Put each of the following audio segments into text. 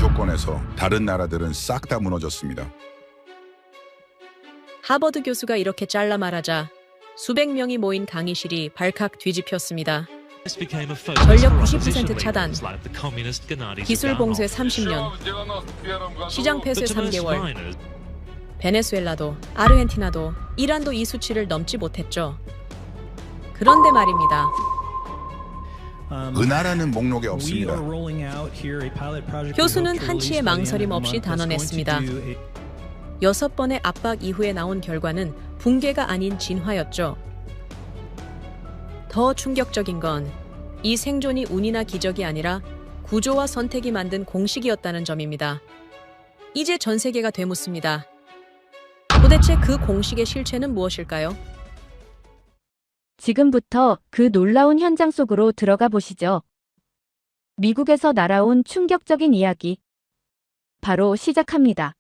조건에서 다른 나라들은 싹 다 무너졌습니다. 하버드 교수가 이렇게 잘라 말하자 수백 명이 모인 강의실이 발칵 뒤집혔습니다. 전력 90% 차단, 기술 봉쇄 30년, 시장 폐쇄 3개월. 베네수엘라도, 아르헨티나도, 이란도 이 수치를 넘지 못했죠. 그런데 말입니다. 은하라는 목록에 없습니다. 교수는 한치의 망설임 없이 단언했습니다. 6번의 압박 이후에 나온 결과는 붕괴가 아닌 진화였죠. 더 충격적인 건 이 생존이 운이나 기적이 아니라 구조와 선택이 만든 공식이었다는 점입니다. 이제 전 세계가 되묻습니다. 도대체 그 공식의 실체는 무엇일까요? 지금부터 그 놀라운 현장 속으로 들어가 보시죠. 미국에서 날아온 충격적인 이야기. 바로 시작합니다.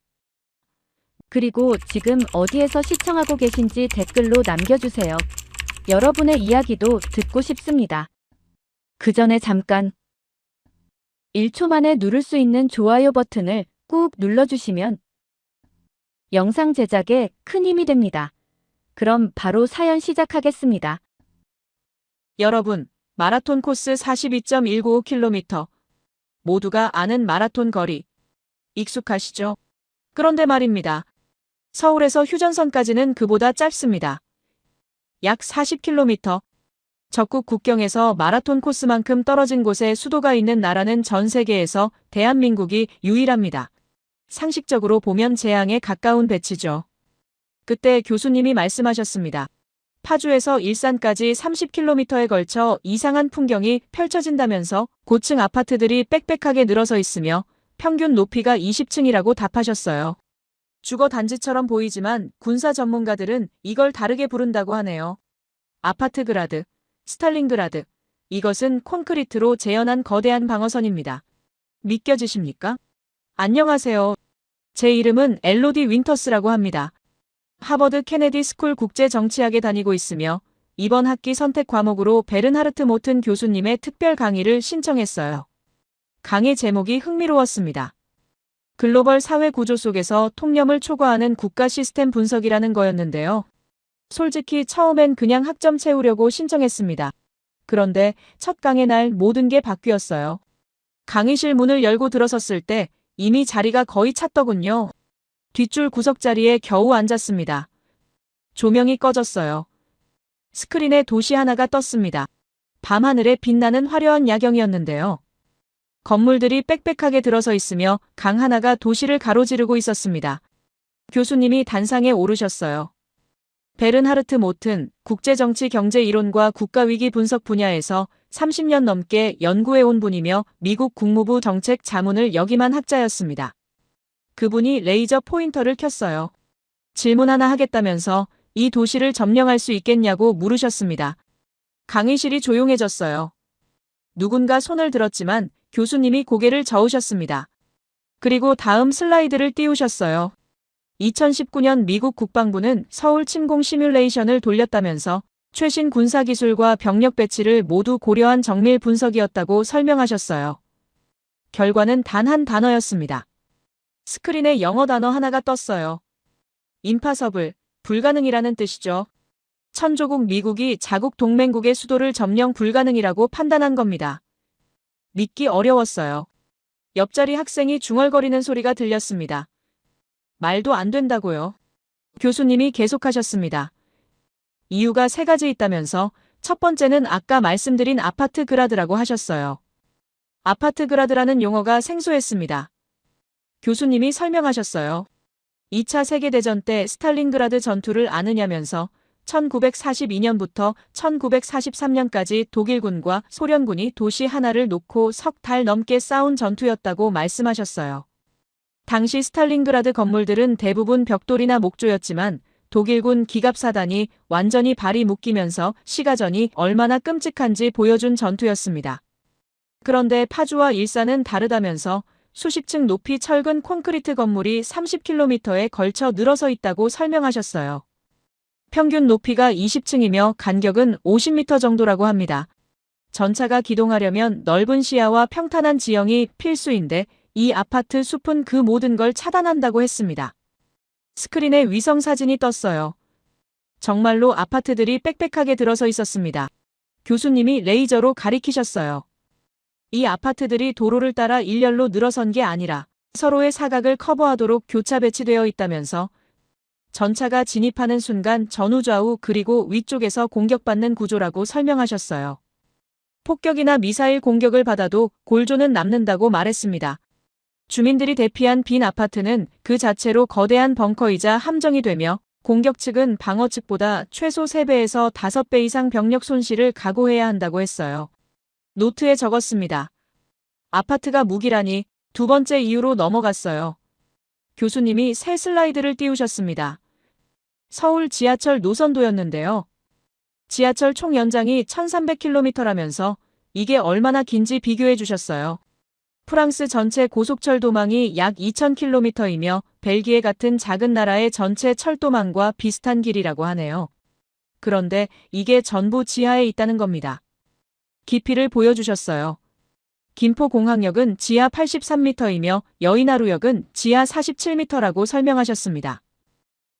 그리고 지금 어디에서 시청하고 계신지 댓글로 남겨주세요. 여러분의 이야기도 듣고 싶습니다. 그 전에 잠깐 1초 만에 누를 수 있는 좋아요 버튼을 꾹 눌러주시면 영상 제작에 큰 힘이 됩니다. 그럼 바로 사연 시작하겠습니다. 여러분, 마라톤 코스 42.195km. 모두가 아는 마라톤 거리. 익숙하시죠? 그런데 말입니다. 서울에서 휴전선까지는 그보다 짧습니다. 약 40km. 적국 국경에서 마라톤 코스만큼 떨어진 곳에 수도가 있는 나라는 전 세계에서 대한민국이 유일합니다. 상식적으로 보면 재앙에 가까운 배치죠. 그때 교수님이 말씀하셨습니다. 파주에서 일산까지 30km에 걸쳐 이상한 풍경이 펼쳐진다면서 고층 아파트들이 빽빽하게 늘어서 있으며 평균 높이가 20층이라고 답하셨어요. 주거 단지처럼 보이지만 군사 전문가들은 이걸 다르게 부른다고 하네요. 아파트그라드, 스탈린그라드. 이것은 콘크리트로 재현한 거대한 방어선입니다. 믿겨지십니까? 안녕하세요. 제 이름은 엘로디 윈터스라고 합니다. 하버드 케네디 스쿨 국제정치학에 다니고 있으며 이번 학기 선택 과목으로 베른하르트 모튼 교수님의 특별 강의를 신청했어요. 강의 제목이 흥미로웠습니다. 글로벌 사회 구조 속에서 통념을 초과하는 국가 시스템 분석이라는 거였는데요. 솔직히 처음엔 그냥 학점 채우려고 신청했습니다. 그런데 첫 강의 날 모든 게 바뀌었어요. 강의실 문을 열고 들어섰을 때 이미 자리가 거의 찼더군요. 뒷줄 구석자리에 겨우 앉았습니다. 조명이 꺼졌어요. 스크린에 도시 하나가 떴습니다. 밤하늘에 빛나는 화려한 야경이었는데요. 건물들이 빽빽하게 들어서 있으며 강 하나가 도시를 가로지르고 있었습니다. 교수님이 단상에 오르셨어요. 베른하르트 모튼, 국제정치 경제 이론과 국가위기 분석 분야에서 30년 넘게 연구해온 분이며 미국 국무부 정책 자문을 역임한 학자였습니다. 그분이 레이저 포인터를 켰어요. 질문 하나 하겠다면서 이 도시를 점령할 수 있겠냐고 물으셨습니다. 강의실이 조용해졌어요. 누군가 손을 들었지만 교수님이 고개를 저으셨습니다. 그리고 다음 슬라이드를 띄우셨어요. 2019년 미국 국방부는 서울 침공 시뮬레이션을 돌렸다면서 최신 군사기술과 병력 배치를 모두 고려한 정밀 분석이었다고 설명하셨어요. 결과는 단 한 단어였습니다. 스크린에 영어 단어 하나가 떴어요. 임파서블, 불가능이라는 뜻이죠. 천조국 미국이 자국 동맹국의 수도를 점령 불가능이라고 판단한 겁니다. 믿기 어려웠어요. 옆자리 학생이 중얼거리는 소리가 들렸습니다. 말도 안 된다고요. 교수님이 계속하셨습니다. 이유가 3가지 있다면서 첫 번째는 아까 말씀드린 아파트그라드라고 하셨어요. 아파트그라드라는 용어가 생소했습니다. 교수님이 설명하셨어요. 2차 세계대전 때 스탈린그라드 전투를 아느냐면서 1942년부터 1943년까지 독일군과 소련군이 도시 하나를 놓고 석 달 넘게 싸운 전투였다고 말씀하셨어요. 당시 스탈린그라드 건물들은 대부분 벽돌이나 목조였지만 독일군 기갑사단이 완전히 발이 묶이면서 시가전이 얼마나 끔찍한지 보여준 전투였습니다. 그런데 파주와 일산은 다르다면서 수십 층 높이 철근 콘크리트 건물이 30km에 걸쳐 늘어서 있다고 설명하셨어요. 평균 높이가 20층이며 간격은 50m 정도라고 합니다. 전차가 기동하려면 넓은 시야와 평탄한 지형이 필수인데 이 아파트 숲은 그 모든 걸 차단한다고 했습니다. 스크린에 위성 사진이 떴어요. 정말로 아파트들이 빽빽하게 들어서 있었습니다. 교수님이 레이저로 가리키셨어요. 이 아파트들이 도로를 따라 일렬로 늘어선 게 아니라 서로의 사각을 커버하도록 교차 배치되어 있다면서 전차가 진입하는 순간 전후 좌우 그리고 위쪽에서 공격받는 구조라고 설명하셨어요. 폭격이나 미사일 공격을 받아도 골조는 남는다고 말했습니다. 주민들이 대피한 빈 아파트는 그 자체로 거대한 벙커이자 함정이 되며 공격 측은 방어 측보다 최소 3배에서 5배 이상 병력 손실을 각오해야 한다고 했어요. 노트에 적었습니다. 아파트가 무기라니 두 번째 이유로 넘어갔어요. 교수님이 새 슬라이드를 띄우셨습니다. 서울 지하철 노선도였는데요. 지하철 총 연장이 1300km라면서 이게 얼마나 긴지 비교해 주셨어요. 프랑스 전체 고속철 도망이 약 2000km이며 벨기에 같은 작은 나라의 전체 철도망과 비슷한 길이라고 하네요. 그런데 이게 전부 지하에 있다는 겁니다. 깊이를 보여주셨어요. 김포공항역은 지하 83m이며 여의나루역은 지하 47m라고 설명하셨습니다.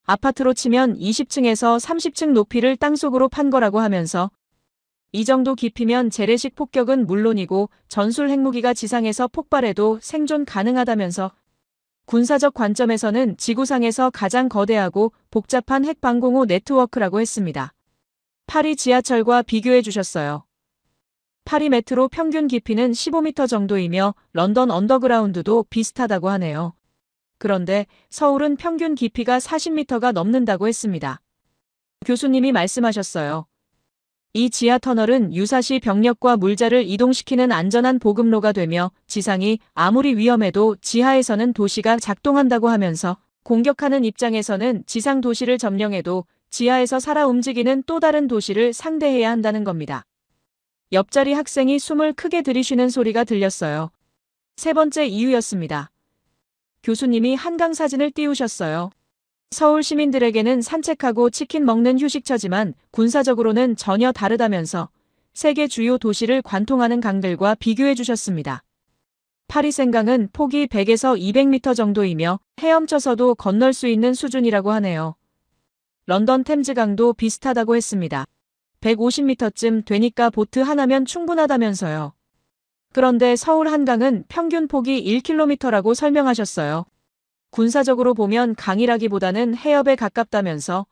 아파트로 치면 20층에서 30층 높이를 땅속으로 판 거라고 하면서 이 정도 깊이면 재래식 폭격은 물론이고 전술 핵무기가 지상에서 폭발해도 생존 가능하다면서 군사적 관점에서는 지구상에서 가장 거대하고 복잡한 핵방공호 네트워크라고 했습니다. 파리 지하철과 비교해 주셨어요. 파리 메트로 평균 깊이는 15m 정도이며 런던 언더그라운드도 비슷하다고 하네요. 그런데 서울은 평균 깊이가 40m가 넘는다고 했습니다. 교수님이 말씀하셨어요. 이 지하 터널은 유사시 병력과 물자를 이동시키는 안전한 보급로가 되며 지상이 아무리 위험해도 지하에서는 도시가 작동한다고 하면서 공격하는 입장에서는 지상 도시를 점령해도 지하에서 살아 움직이는 또 다른 도시를 상대해야 한다는 겁니다. 옆자리 학생이 숨을 크게 들이쉬는 소리가 들렸어요. 세 번째 이유였습니다. 교수님이 한강 사진을 띄우셨어요. 서울 시민들에게는 산책하고 치킨 먹는 휴식처지만 군사적으로는 전혀 다르다면서 세계 주요 도시를 관통하는 강들과 비교해 주셨습니다. 파리 생강은 폭이 100에서 200m 정도이며 헤엄쳐서도 건널 수 있는 수준이라고 하네요. 런던 템즈강도 비슷하다고 했습니다. 150m쯤 되니까 보트 하나면 충분하다면서요. 그런데 서울 한강은 평균 폭이 1km라고 설명하셨어요. 군사적으로 보면 강이라기보다는 해협에 가깝다면서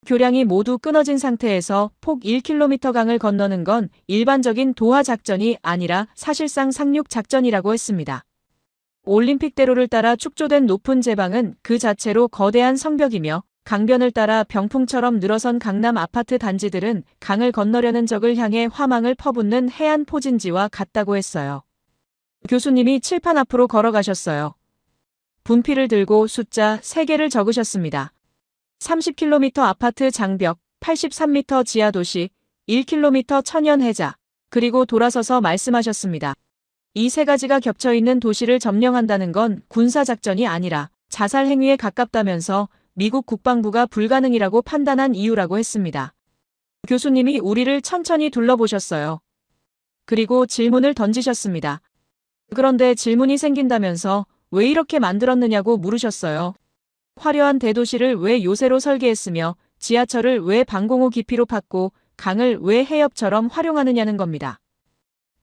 교량이 모두 끊어진 상태에서 폭 1km 강을 건너는 건 일반적인 도하 작전이 아니라 사실상 상륙 작전이라고 했습니다. 올림픽대로를 따라 축조된 높은 제방은 그 자체로 거대한 성벽이며 강변을 따라 병풍처럼 늘어선 강남 아파트 단지들은 강을 건너려는 적을 향해 화망을 퍼붓는 해안 포진지와 같다고 했어요. 교수님이 칠판 앞으로 걸어가셨어요. 분필을 들고 숫자 3개를 적으셨습니다. 30km 아파트 장벽, 83m 지하도시, 1km 천연해자, 그리고 돌아서서 말씀하셨습니다. 이 세 가지가 겹쳐있는 도시를 점령한다는 건 군사작전이 아니라 자살 행위에 가깝다면서 미국 국방부가 불가능이라고 판단한 이유라고 했습니다. 교수님이 우리를 천천히 둘러보셨어요. 그리고 질문을 던지셨습니다. 그런데 질문이 생긴다면서 왜 이렇게 만들었느냐고 물으셨어요. 화려한 대도시를 왜 요새로 설계했으며 지하철을 왜 방공호 깊이로 팠고 강을 왜 해협처럼 활용하느냐는 겁니다.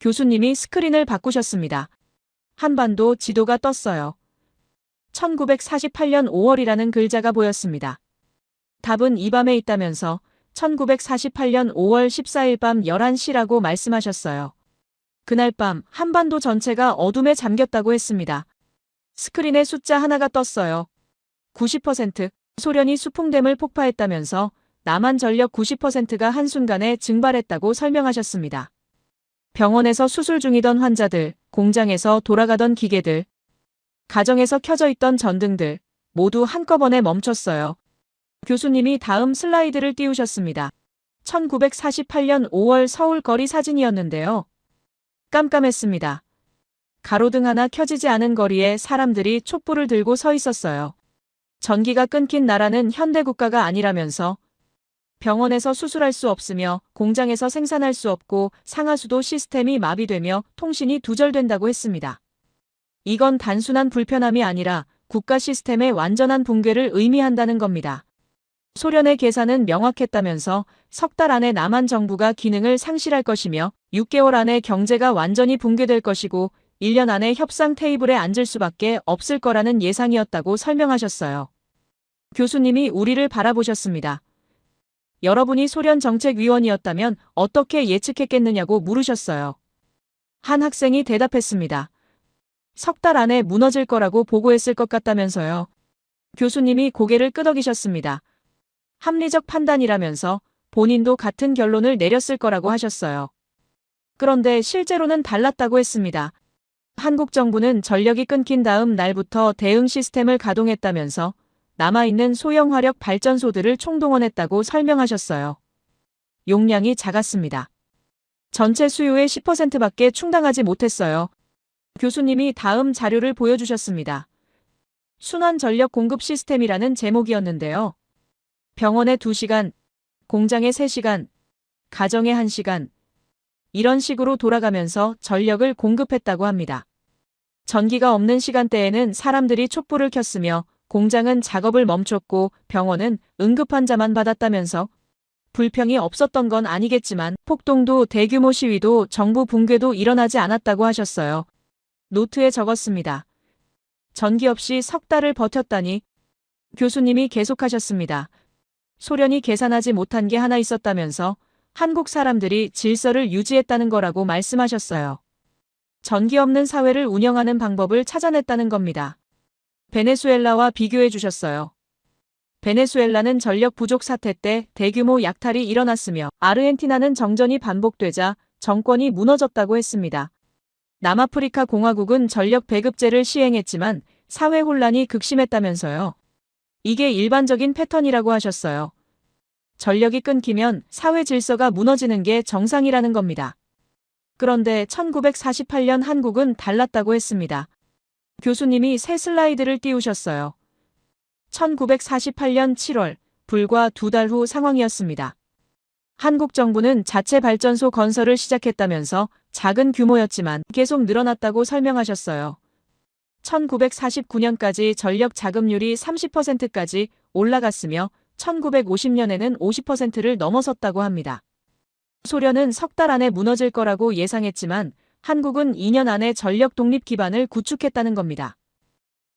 교수님이 스크린을 바꾸셨습니다. 한반도 지도가 떴어요. 1948년 5월이라는 글자가 보였습니다. 답은 이 밤에 있다면서 1948년 5월 14일 밤 11시라고 말씀하셨어요. 그날 밤 한반도 전체가 어둠에 잠겼다고 했습니다. 스크린에 숫자 하나가 떴어요. 90%, 소련이 수풍댐을 폭파했다면서 남한 전력 90%가 한순간에 증발했다고 설명하셨습니다. 병원에서 수술 중이던 환자들, 공장에서 돌아가던 기계들, 가정에서 켜져 있던 전등들 모두 한꺼번에 멈췄어요. 교수님이 다음 슬라이드를 띄우셨습니다. 1948년 5월 서울 거리 사진이었는데요. 깜깜했습니다. 가로등 하나 켜지지 않은 거리에 사람들이 촛불을 들고 서 있었어요. 전기가 끊긴 나라는 현대국가가 아니라면서 병원에서 수술할 수 없으며 공장에서 생산할 수 없고 상하수도 시스템이 마비되며 통신이 두절된다고 했습니다. 이건 단순한 불편함이 아니라 국가 시스템의 완전한 붕괴를 의미한다는 겁니다. 소련의 계산은 명확했다면서 석 달 안에 남한 정부가 기능을 상실할 것이며 6개월 안에 경제가 완전히 붕괴될 것이고 1년 안에 협상 테이블에 앉을 수밖에 없을 거라는 예상이었다고 설명하셨어요. 교수님이 우리를 바라보셨습니다. 여러분이 소련 정책위원이었다면 어떻게 예측했겠느냐고 물으셨어요. 한 학생이 대답했습니다. 석 달 안에 무너질 거라고 보고했을 것 같다면서요. 교수님이 고개를 끄덕이셨습니다. 합리적 판단이라면서 본인도 같은 결론을 내렸을 거라고 하셨어요. 그런데 실제로는 달랐다고 했습니다. 한국 정부는 전력이 끊긴 다음 날부터 대응 시스템을 가동했다면서 남아있는 소형 화력 발전소들을 총동원했다고 설명하셨어요. 용량이 작았습니다. 전체 수요의 10%밖에 충당하지 못했어요. 교수님이 다음 자료를 보여주셨습니다. 순환 전력 공급 시스템이라는 제목이었는데요. 병원에 2시간, 공장에 3시간, 가정에 1시간, 이런 식으로 돌아가면서 전력을 공급했다고 합니다. 전기가 없는 시간대에는 사람들이 촛불을 켰으며 공장은 작업을 멈췄고 병원은 응급 환자만 받았다면서 불평이 없었던 건 아니겠지만 폭동도 대규모 시위도 정부 붕괴도 일어나지 않았다고 하셨어요. 노트에 적었습니다. 전기 없이 석 달을 버텼다니. 교수님이 계속하셨습니다. 소련이 계산하지 못한 게 하나 있었다면서 한국 사람들이 질서를 유지했다는 거라고 말씀하셨어요. 전기 없는 사회를 운영하는 방법을 찾아냈다는 겁니다. 베네수엘라와 비교해 주셨어요. 베네수엘라는 전력 부족 사태 때 대규모 약탈이 일어났으며 아르헨티나는 정전이 반복되자 정권이 무너졌다고 했습니다. 남아프리카 공화국은 전력 배급제를 시행했지만 사회 혼란이 극심했다면서요. 이게 일반적인 패턴이라고 하셨어요. 전력이 끊기면 사회 질서가 무너지는 게 정상이라는 겁니다. 그런데 1948년 한국은 달랐다고 했습니다. 교수님이 새 슬라이드를 띄우셨어요. 1948년 7월, 불과 2달 후 상황이었습니다. 한국 정부는 자체 발전소 건설을 시작했다면서 작은 규모였지만 계속 늘어났다고 설명하셨어요. 1949년까지 전력 자급률이 30%까지 올라갔으며 1950년에는 50%를 넘어섰다고 합니다. 소련은 석 달 안에 무너질 거라고 예상했지만 한국은 2년 안에 전력 독립 기반을 구축했다는 겁니다.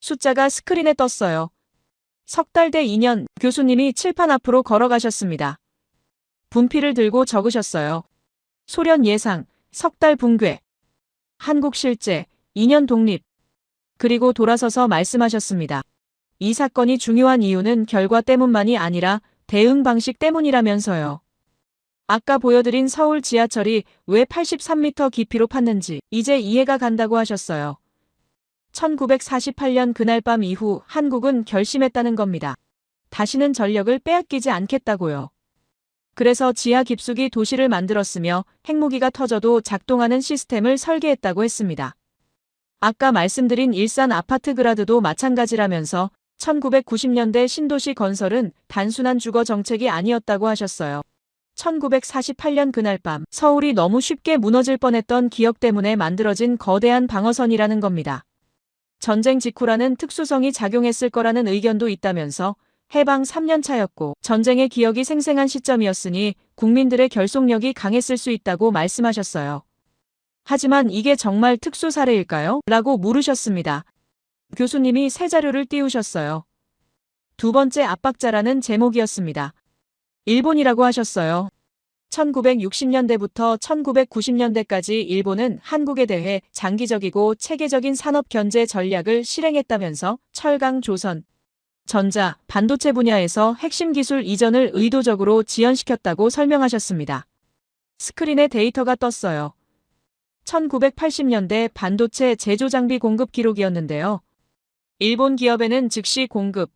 숫자가 스크린에 떴어요. 석 달 대 2년, 교수님이 칠판 앞으로 걸어가셨습니다. 분필을 들고 적으셨어요. 소련 예상, 석 달 붕괴. 한국 실제, 2년 독립. 그리고 돌아서서 말씀하셨습니다. 이 사건이 중요한 이유는 결과 때문만이 아니라 대응 방식 때문이라면서요. 아까 보여드린 서울 지하철이 왜 83m 깊이로 팠는지 이제 이해가 간다고 하셨어요. 1948년 그날 밤 이후 한국은 결심했다는 겁니다. 다시는 전력을 빼앗기지 않겠다고요. 그래서 지하 깊숙이 도시를 만들었으며 핵무기가 터져도 작동하는 시스템을 설계했다고 했습니다. 아까 말씀드린 일산 아파트 그라드도 마찬가지라면서 1990년대 신도시 건설은 단순한 주거 정책이 아니었다고 하셨어요. 1948년 그날 밤 서울이 너무 쉽게 무너질 뻔했던 기억 때문에 만들어진 거대한 방어선이라는 겁니다. 전쟁 직후라는 특수성이 작용했을 거라는 의견도 있다면서 해방 3년 차였고 전쟁의 기억이 생생한 시점이었으니 국민들의 결속력이 강했을 수 있다고 말씀하셨어요. 하지만 이게 정말 특수 사례일까요? 라고 물으셨습니다. 교수님이 새 자료를 띄우셨어요. 두 번째 압박자라는 제목이었습니다. 일본이라고 하셨어요. 1960년대부터 1990년대까지 일본은 한국에 대해 장기적이고 체계적인 산업 견제 전략을 실행했다면서 철강, 조선, 전자, 반도체 분야에서 핵심 기술 이전을 의도적으로 지연시켰다고 설명하셨습니다. 스크린에 데이터가 떴어요. 1980년대 반도체 제조 장비 공급 기록이었는데요. 일본 기업에는 즉시 공급,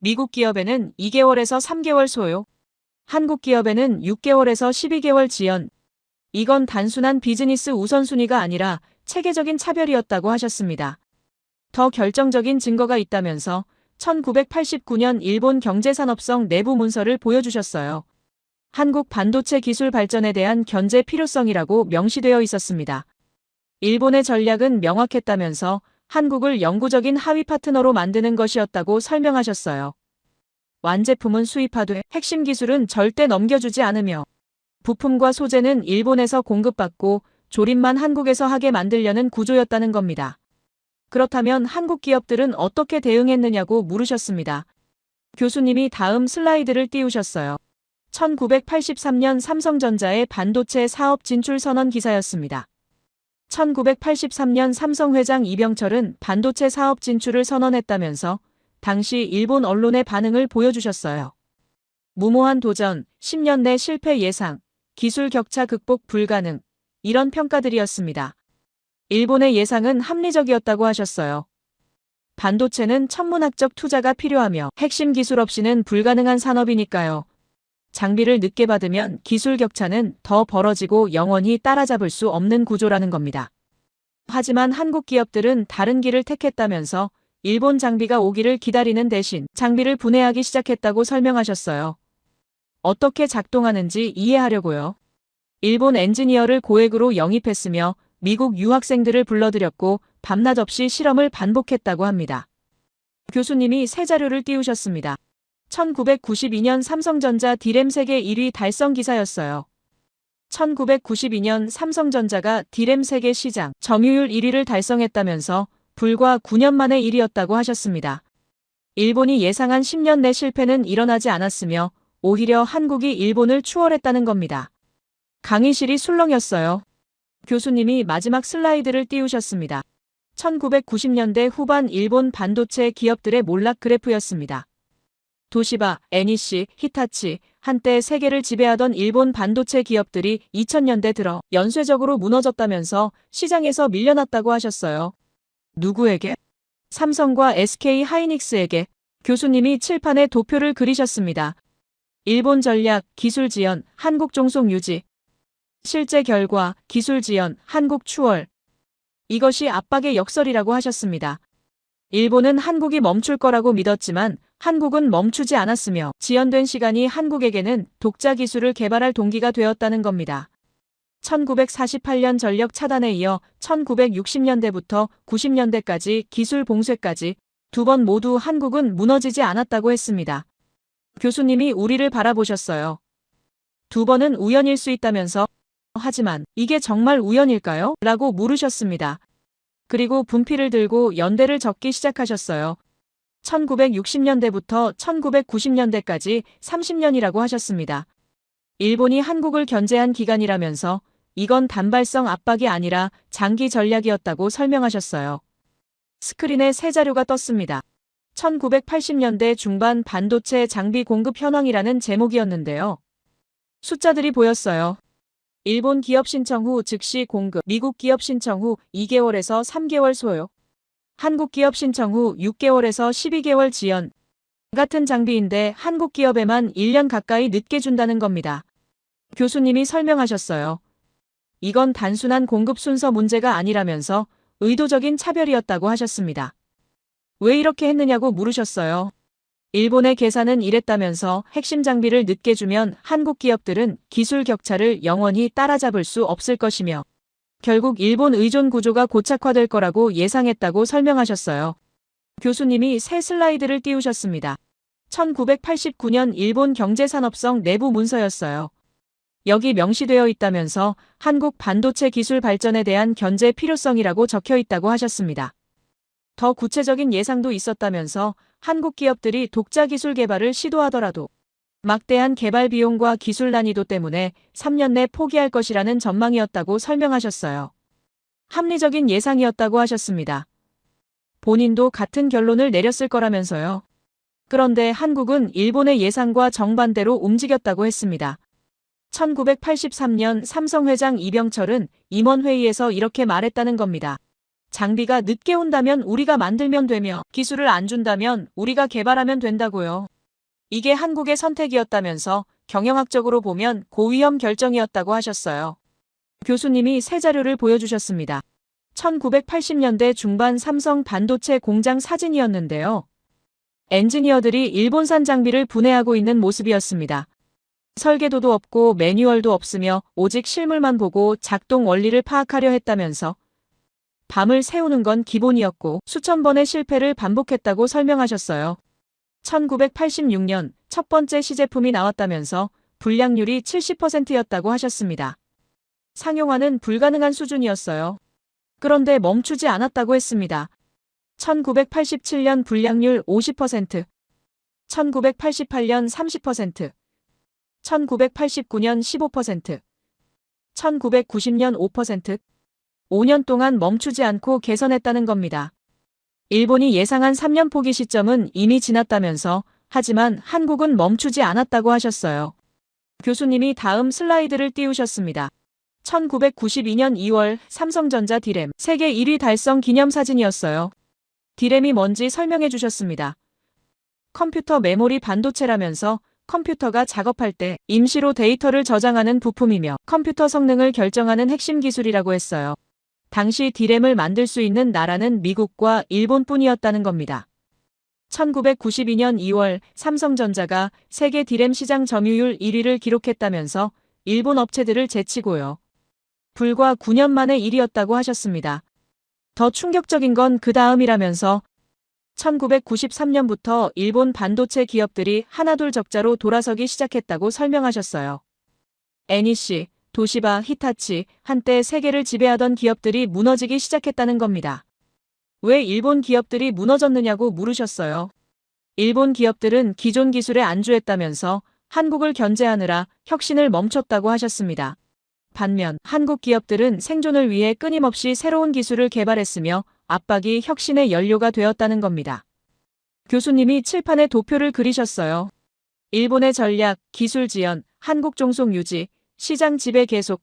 미국 기업에는 2개월에서 3개월 소요, 한국 기업에는 6개월에서 12개월 지연. 이건 단순한 비즈니스 우선순위가 아니라 체계적인 차별이었다고 하셨습니다. 더 결정적인 증거가 있다면서 1989년 일본 경제산업성 내부 문서를 보여주셨어요. 한국 반도체 기술 발전에 대한 견제 필요성이라고 명시되어 있었습니다. 일본의 전략은 명확했다면서 한국을 영구적인 하위 파트너로 만드는 것이었다고 설명하셨어요. 완제품은 수입하되 핵심 기술은 절대 넘겨주지 않으며 부품과 소재는 일본에서 공급받고 조립만 한국에서 하게 만들려는 구조였다는 겁니다. 그렇다면 한국 기업들은 어떻게 대응했느냐고 물으셨습니다. 교수님이 다음 슬라이드를 띄우셨어요. 1983년 삼성전자의 반도체 사업 진출 선언 기사였습니다. 1983년 삼성 회장 이병철은 반도체 사업 진출을 선언했다면서 당시 일본 언론의 반응을 보여주셨어요. 무모한 도전, 10년 내 실패 예상, 기술 격차 극복 불가능, 이런 평가들이었습니다. 일본의 예상은 합리적이었다고 하셨어요. 반도체는 천문학적 투자가 필요하며 핵심 기술 없이는 불가능한 산업이니까요. 장비를 늦게 받으면 기술 격차는 더 벌어지고 영원히 따라잡을 수 없는 구조라는 겁니다. 하지만 한국 기업들은 다른 길을 택했다면서 일본 장비가 오기를 기다리는 대신 장비를 분해하기 시작했다고 설명하셨어요. 어떻게 작동하는지 이해하려고요. 일본 엔지니어를 고액으로 영입했으며 미국 유학생들을 불러들였고 밤낮 없이 실험을 반복했다고 합니다. 교수님이 새 자료를 띄우셨습니다. 1992년 삼성전자 D램 세계 1위 달성 기사였어요. 1992년 삼성전자가 D램 세계 시장 점유율 1위를 달성했다면서 불과 9년 만에 1위였다고 하셨습니다. 일본이 예상한 10년 내 실패는 일어나지 않았으며 오히려 한국이 일본을 추월했다는 겁니다. 강의실이 술렁였어요. 교수님이 마지막 슬라이드를 띄우셨습니다. 1990년대 후반 일본 반도체 기업들의 몰락 그래프였습니다. 도시바, NEC, 히타치, 한때 세계를 지배하던 일본 반도체 기업들이 2000년대 들어 연쇄적으로 무너졌다면서 시장에서 밀려났다고 하셨어요. 누구에게? 삼성과 SK 하이닉스에게. 교수님이 칠판에 도표를 그리셨습니다. 일본 전략, 기술 지연, 한국 종속 유지. 실제 결과, 기술 지연, 한국 추월. 이것이 압박의 역설이라고 하셨습니다. 일본은 한국이 멈출 거라고 믿었지만 한국은 멈추지 않았으며 지연된 시간이 한국에게는 독자 기술을 개발할 동기가 되었다는 겁니다. 1948년 전력 차단에 이어 1960년대부터 90년대까지 기술 봉쇄까지 두 번 모두 한국은 무너지지 않았다고 했습니다. 교수님이 우리를 바라보셨어요. 두 번은 우연일 수 있다면서 하지만 이게 정말 우연일까요? 라고 물으셨습니다. 그리고 분필을 들고 연대를 적기 시작하셨어요. 1960년대부터 1990년대까지 30년이라고 하셨습니다. 일본이 한국을 견제한 기간이라면서 이건 단발성 압박이 아니라 장기 전략이었다고 설명하셨어요. 스크린에 새 자료가 떴습니다. 1980년대 중반 반도체 장비 공급 현황이라는 제목이었는데요. 숫자들이 보였어요. 일본 기업 신청 후 즉시 공급, 미국 기업 신청 후 2개월에서 3개월 소요. 한국 기업 신청 후 6개월에서 12개월 지연. 같은 장비인데 한국 기업에만 1년 가까이 늦게 준다는 겁니다. 교수님이 설명하셨어요. 이건 단순한 공급 순서 문제가 아니라면서 의도적인 차별이었다고 하셨습니다. 왜 이렇게 했느냐고 물으셨어요. 일본의 계산은 이랬다면서 핵심 장비를 늦게 주면 한국 기업들은 기술 격차를 영원히 따라잡을 수 없을 것이며 결국 일본 의존 구조가 고착화될 거라고 예상했다고 설명하셨어요. 교수님이 새 슬라이드를 띄우셨습니다. 1989년 일본 경제산업성 내부 문서였어요. 여기 명시되어 있다면서 한국 반도체 기술 발전에 대한 견제 필요성이라고 적혀 있다고 하셨습니다. 더 구체적인 예상도 있었다면서 한국 기업들이 독자 기술 개발을 시도하더라도 막대한 개발 비용과 기술 난이도 때문에 3년 내 포기할 것이라는 전망이었다고 설명하셨어요. 합리적인 예상이었다고 하셨습니다. 본인도 같은 결론을 내렸을 거라면서요. 그런데 한국은 일본의 예상과 정반대로 움직였다고 했습니다. 1983년 삼성 회장 이병철은 임원회의에서 이렇게 말했다는 겁니다. 장비가 늦게 온다면 우리가 만들면 되며 기술을 안 준다면 우리가 개발하면 된다고요. 이게 한국의 선택이었다면서 경영학적으로 보면 고위험 결정이었다고 하셨어요. 교수님이 새 자료를 보여주셨습니다. 1980년대 중반 삼성 반도체 공장 사진이었는데요. 엔지니어들이 일본산 장비를 분해하고 있는 모습이었습니다. 설계도도 없고 매뉴얼도 없으며 오직 실물만 보고 작동 원리를 파악하려 했다면서 밤을 새우는 건 기본이었고 수천 번의 실패를 반복했다고 설명하셨어요. 1986년 첫 번째 시제품이 나왔다면서 불량률이 70%였다고 하셨습니다. 상용화는 불가능한 수준이었어요. 그런데 멈추지 않았다고 했습니다. 1987년 불량률 50%, 1988년 30%, 1989년 15%, 1990년 5%, 5년 동안 멈추지 않고 개선했다는 겁니다. 일본이 예상한 3년 포기 시점은 이미 지났다면서 하지만 한국은 멈추지 않았다고 하셨어요. 교수님이 다음 슬라이드를 띄우셨습니다. 1992년 2월 삼성전자 디램 세계 1위 달성 기념사진이었어요. 디램이 뭔지 설명해 주셨습니다. 컴퓨터 메모리 반도체라면서 컴퓨터가 작업할 때 임시로 데이터를 저장하는 부품이며 컴퓨터 성능을 결정하는 핵심 기술이라고 했어요. 당시 디램을 만들 수 있는 나라는 미국과 일본뿐이었다는 겁니다. 1992년 2월 삼성전자가 세계 디램 시장 점유율 1위를 기록했다면서 일본 업체들을 제치고요. 불과 9년 만에 1위였다고 하셨습니다. 더 충격적인 건 그 다음이라면서 1993년부터 일본 반도체 기업들이 하나둘 적자로 돌아서기 시작했다고 설명하셨어요. NEC, 도시바, 히타치, 한때 세계를 지배하던 기업들이 무너지기 시작했다는 겁니다. 왜 일본 기업들이 무너졌느냐고 물으셨어요. 일본 기업들은 기존 기술에 안주했다면서 한국을 견제하느라 혁신을 멈췄다고 하셨습니다. 반면 한국 기업들은 생존을 위해 끊임없이 새로운 기술을 개발했으며 압박이 혁신의 연료가 되었다는 겁니다. 교수님이 칠판에 도표를 그리셨어요. 일본의 전략, 기술 지연, 한국 종속 유지, 시장 지배 계속,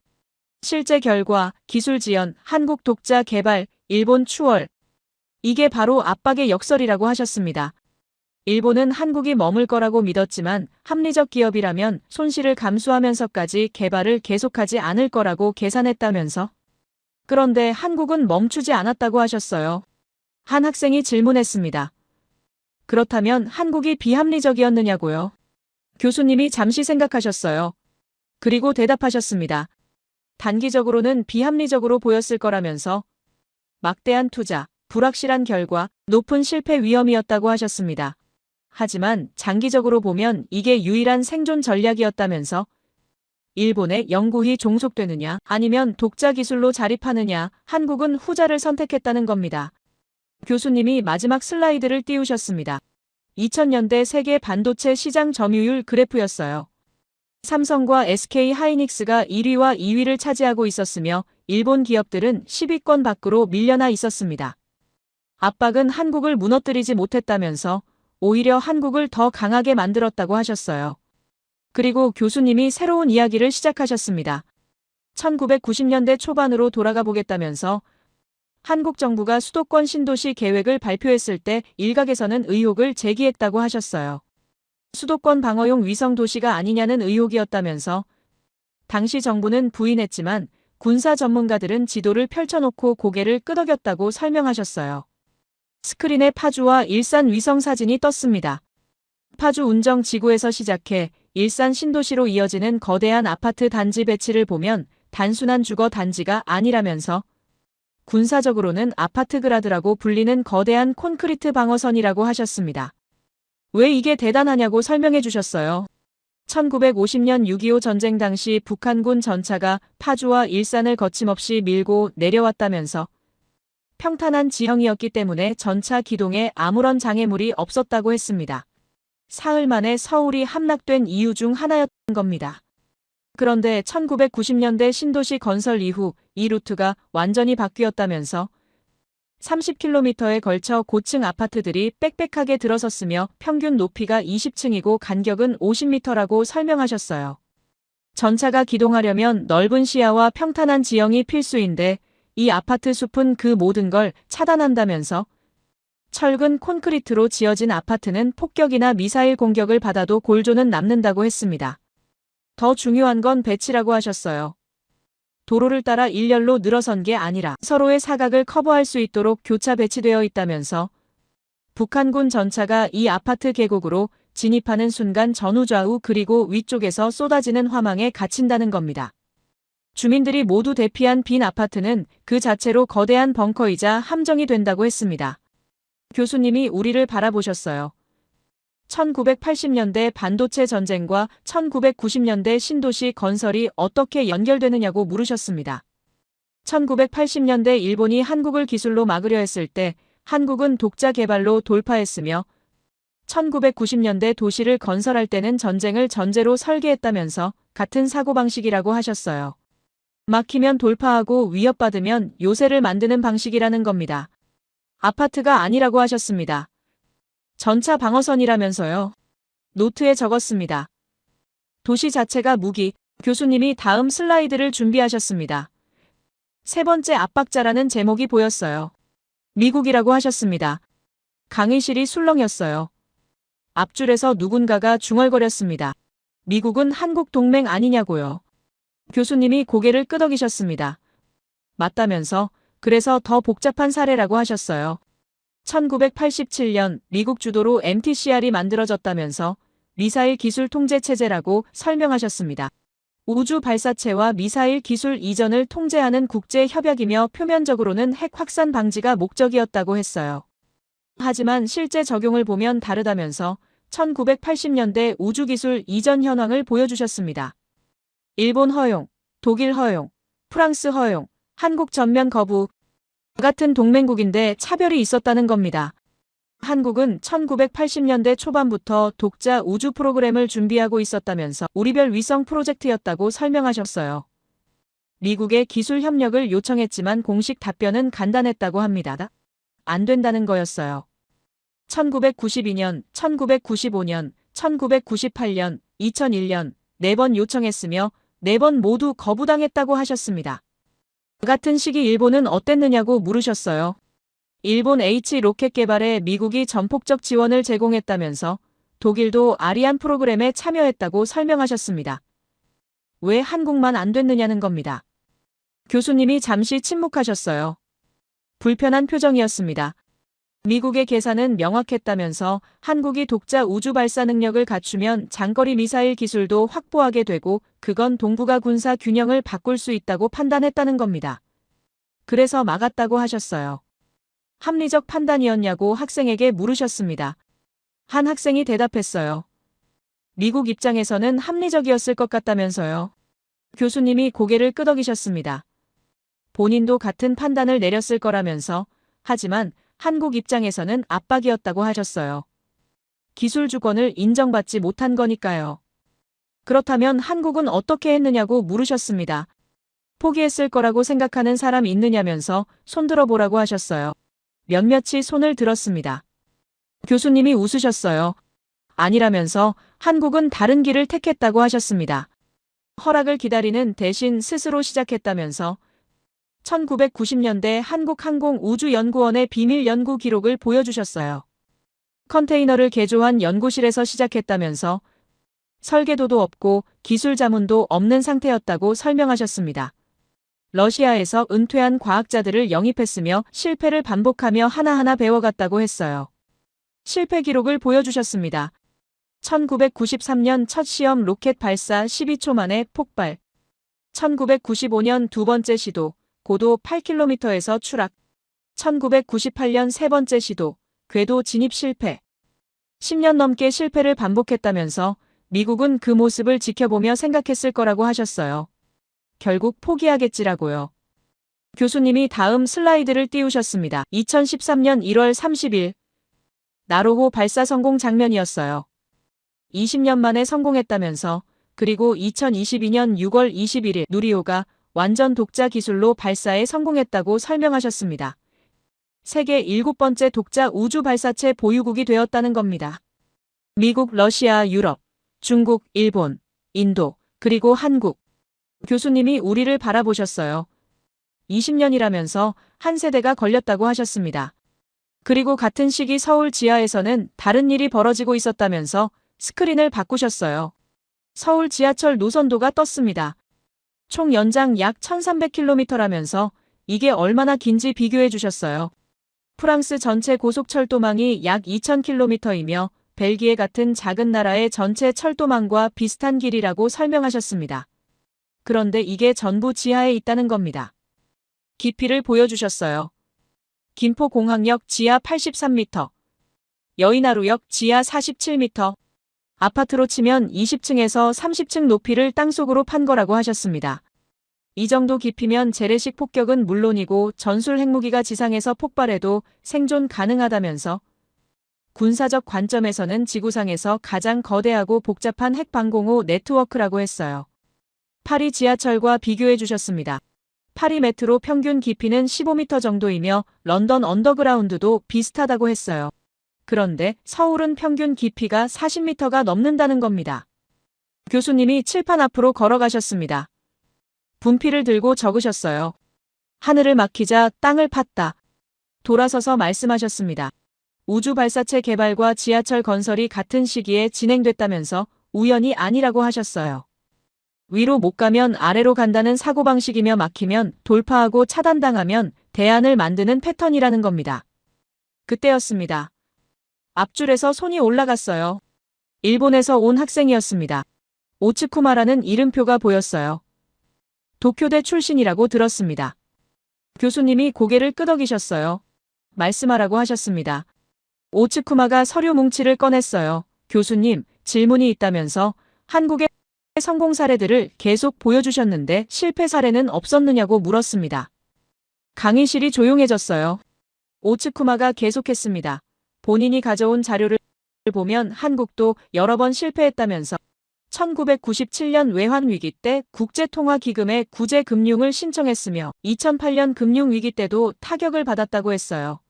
실제 결과, 기술 지연, 한국 독자 개발, 일본 추월. 이게 바로 압박의 역설이라고 하셨습니다. 일본은 한국이 머물 거라고 믿었지만 합리적 기업이라면 손실을 감수하면서까지 개발을 계속하지 않을 거라고 계산했다면서. 그런데 한국은 멈추지 않았다고 하셨어요. 한 학생이 질문했습니다. 그렇다면 한국이 비합리적이었느냐고요? 교수님이 잠시 생각하셨어요. 그리고 대답하셨습니다. 단기적으로는 비합리적으로 보였을 거라면서 막대한 투자, 불확실한 결과, 높은 실패 위험이었다고 하셨습니다. 하지만 장기적으로 보면 이게 유일한 생존 전략이었다면서 일본의 영구히 종속되느냐 아니면 독자 기술로 자립하느냐 한국은 후자를 선택했다는 겁니다. 교수님이 마지막 슬라이드를 띄우셨습니다. 2000년대 세계 반도체 시장 점유율 그래프였어요. 삼성과 SK 하이닉스가 1위와 2위를 차지하고 있었으며 일본 기업들은 10위권 밖으로 밀려나 있었습니다. 압박은 한국을 무너뜨리지 못했다면서 오히려 한국을 더 강하게 만들었다고 하셨어요. 그리고 교수님이 새로운 이야기를 시작하셨습니다. 1990년대 초반으로 돌아가 보겠다면서 한국 정부가 수도권 신도시 계획을 발표했을 때 일각에서는 의혹을 제기했다고 하셨어요. 수도권 방어용 위성 도시가 아니냐는 의혹이었다면서 당시 정부는 부인했지만 군사 전문가들은 지도를 펼쳐놓고 고개를 끄덕였다고 설명하셨어요. 스크린에 파주와 일산 위성 사진이 떴습니다. 파주 운정 지구에서 시작해 일산 신도시로 이어지는 거대한 아파트 단지 배치를 보면 단순한 주거 단지가 아니라면서 군사적으로는 아파트 그라드라고 불리는 거대한 콘크리트 방어선이라고 하셨습니다. 왜 이게 대단하냐고 설명해 주셨어요. 1950년 6.25 전쟁 당시 북한군 전차가 파주와 일산을 거침없이 밀고 내려왔다면서 평탄한 지형이었기 때문에 전차 기동에 아무런 장애물이 없었다고 했습니다. 사흘 만에 서울이 함락된 이유 중 하나였던 겁니다. 그런데 1990년대 신도시 건설 이후 이 루트가 완전히 바뀌었다면서 30km에 걸쳐 고층 아파트들이 빽빽하게 들어섰으며 평균 높이가 20층이고 간격은 50m라고 설명하셨어요. 전차가 기동하려면 넓은 시야와 평탄한 지형이 필수인데 이 아파트 숲은 그 모든 걸 차단한다면서 철근 콘크리트로 지어진 아파트는 폭격이나 미사일 공격을 받아도 골조는 남는다고 했습니다. 더 중요한 건 배치라고 하셨어요. 도로를 따라 일렬로 늘어선 게 아니라 서로의 사각을 커버할 수 있도록 교차 배치되어 있다면서 북한군 전차가 이 아파트 계곡으로 진입하는 순간 전후 좌우 그리고 위쪽에서 쏟아지는 화망에 갇힌다는 겁니다. 주민들이 모두 대피한 빈 아파트는 그 자체로 거대한 벙커이자 함정이 된다고 했습니다. 교수님이 우리를 바라보셨어요. 1980년대 반도체 전쟁과 1990년대 신도시 건설이 어떻게 연결되느냐고 물으셨습니다. 1980년대 일본이 한국을 기술로 막으려 했을 때 한국은 독자 개발로 돌파했으며 1990년대 도시를 건설할 때는 전쟁을 전제로 설계했다면서 같은 사고방식이라고 하셨어요. 막히면 돌파하고 위협받으면 요새를 만드는 방식이라는 겁니다. 아파트가 아니라고 하셨습니다. 전차 방어선이라면서요. 노트에 적었습니다. 도시 자체가 무기. 교수님이 다음 슬라이드를 준비하셨습니다. 세 번째 압박자라는 제목이 보였어요. 미국이라고 하셨습니다. 강의실이 술렁였어요. 앞줄에서 누군가가 중얼거렸습니다. 미국은 한국 동맹 아니냐고요. 교수님이 고개를 끄덕이셨습니다. 맞다면서 그래서 더 복잡한 사례라고 하셨어요. 1987년 미국 주도로 MTCR이 만들어졌다면서 미사일 기술 통제 체제라고 설명하셨습니다. 우주 발사체와 미사일 기술 이전을 통제하는 국제 협약이며 표면적으로는 핵 확산 방지가 목적이었다고 했어요. 하지만 실제 적용을 보면 다르다면서 1980년대 우주기술 이전 현황을 보여주셨습니다. 일본 허용, 독일 허용, 프랑스 허용, 한국 전면 거부 같은 동맹국인데 차별이 있었다는 겁니다. 한국은 1980년대 초반부터 독자 우주 프로그램을 준비하고 있었다면서 우리별 위성 프로젝트였다고 설명하셨어요. 미국에 기술 협력을 요청했지만 공식 답변은 간단했다고 합니다. 안 된다는 거였어요. 1992년, 1995년, 1998년, 2001년 4번 요청했으며 4번 모두 거부당했다고 하셨습니다. 같은 시기 일본은 어땠느냐고 물으셨어요. 일본 H 로켓 개발에 미국이 전폭적 지원을 제공했다면서 독일도 아리안 프로그램에 참여했다고 설명하셨습니다. 왜 한국만 안 됐느냐는 겁니다. 교수님이 잠시 침묵하셨어요. 불편한 표정이었습니다. 미국의 계산은 명확했다면서 한국이 독자 우주 발사 능력을 갖추면 장거리 미사일 기술도 확보하게 되고 그건 동북아 군사 균형을 바꿀 수 있다고 판단했다는 겁니다. 그래서 막았다고 하셨어요. 합리적 판단이었냐고 학생에게 물으셨습니다. 한 학생이 대답했어요. 미국 입장에서는 합리적이었을 것 같다면서요. 교수님이 고개를 끄덕이셨습니다. 본인도 같은 판단을 내렸을 거라면서 하지만 한국 입장에서는 압박이었다고 하셨어요. 기술 주권을 인정받지 못한 거니까요. 그렇다면 한국은 어떻게 했느냐고 물으셨습니다. 포기했을 거라고 생각하는 사람 있느냐면서 손 들어보라고 하셨어요. 몇몇이 손을 들었습니다. 교수님이 웃으셨어요. 아니라면서 한국은 다른 길을 택했다고 하셨습니다. 허락을 기다리는 대신 스스로 시작했다면서 1990년대 한국항공우주연구원의 비밀 연구 기록을 보여주셨어요. 컨테이너를 개조한 연구실에서 시작했다면서 설계도도 없고 기술 자문도 없는 상태였다고 설명하셨습니다. 러시아에서 은퇴한 과학자들을 영입했으며 실패를 반복하며 하나하나 배워갔다고 했어요. 실패 기록을 보여주셨습니다. 1993년 첫 시험 로켓 발사 12초 만에 폭발. 1995년 두 번째 시도, 고도 8km에서 추락. 1998년 세 번째 시도, 궤도 진입 실패. 10년 넘게 실패를 반복했다면서 미국은 그 모습을 지켜보며 생각했을 거라고 하셨어요. 결국 포기하겠지라고요. 교수님이 다음 슬라이드를 띄우셨습니다. 2013년 1월 30일 나로호 발사 성공 장면이었어요. 20년 만에 성공했다면서 그리고 2022년 6월 21일 누리호가 완전 독자 기술로 발사에 성공했다고 설명하셨습니다. 세계 7번째 독자 우주 발사체 보유국이 되었다는 겁니다. 미국, 러시아, 유럽, 중국, 일본, 인도, 그리고 한국. 교수님이 우리를 바라보셨어요. 20년이라면서 한 세대가 걸렸다고 하셨습니다. 그리고 같은 시기 서울 지하에서는 다른 일이 벌어지고 있었다면서 스크린을 바꾸셨어요. 서울 지하철 노선도가 떴습니다. 총 연장 약 1300km라면서 이게 얼마나 긴지 비교해 주셨어요. 프랑스 전체 고속철도망이 약 2000km이며 벨기에 같은 작은 나라의 전체 철도망과 비슷한 길이라고 설명하셨습니다. 그런데 이게 전부 지하에 있다는 겁니다. 깊이를 보여주셨어요. 김포공항역 지하 83m, 여의나루역 지하 47m, 아파트로 치면 20층에서 30층 높이를 땅속으로 판 거라고 하셨습니다. 이 정도 깊이면 재래식 폭격은 물론이고 전술 핵무기가 지상에서 폭발해도 생존 가능하다면서 군사적 관점에서는 지구상에서 가장 거대하고 복잡한 핵방공호 네트워크라고 했어요. 파리 지하철과 비교해 주셨습니다. 파리 메트로 평균 깊이는 15m 정도이며 런던 언더그라운드도 비슷하다고 했어요. 그런데 서울은 평균 깊이가 40m가 넘는다는 겁니다. 교수님이 칠판 앞으로 걸어가셨습니다. 분필을 들고 적으셨어요. 하늘을 막히자 땅을 팠다. 돌아서서 말씀하셨습니다. 우주 발사체 개발과 지하철 건설이 같은 시기에 진행됐다면서 우연이 아니라고 하셨어요. 위로 못 가면 아래로 간다는 사고방식이며 막히면 돌파하고 차단당하면 대안을 만드는 패턴이라는 겁니다. 그때였습니다. 앞줄에서 손이 올라갔어요. 일본에서 온 학생이었습니다. 오츠쿠마라는 이름표가 보였어요. 도쿄대 출신이라고 들었습니다. 교수님이 고개를 끄덕이셨어요. 말씀하라고 하셨습니다. 오츠쿠마가 서류 뭉치를 꺼냈어요. 교수님, 질문이 있다면서 한국의 성공 사례들을 계속 보여주셨는데 실패 사례는 없었느냐고 물었습니다. 강의실이 조용해졌어요. 오츠쿠마가 계속했습니다. 본인이 가져온 자료를 보면 한국도 여러 번 실패했다면서 1997년 외환위기 때 국제통화기금에 구제금융을 신청했으며 2008년 금융위기 때도 타격을 받았다고 했어요.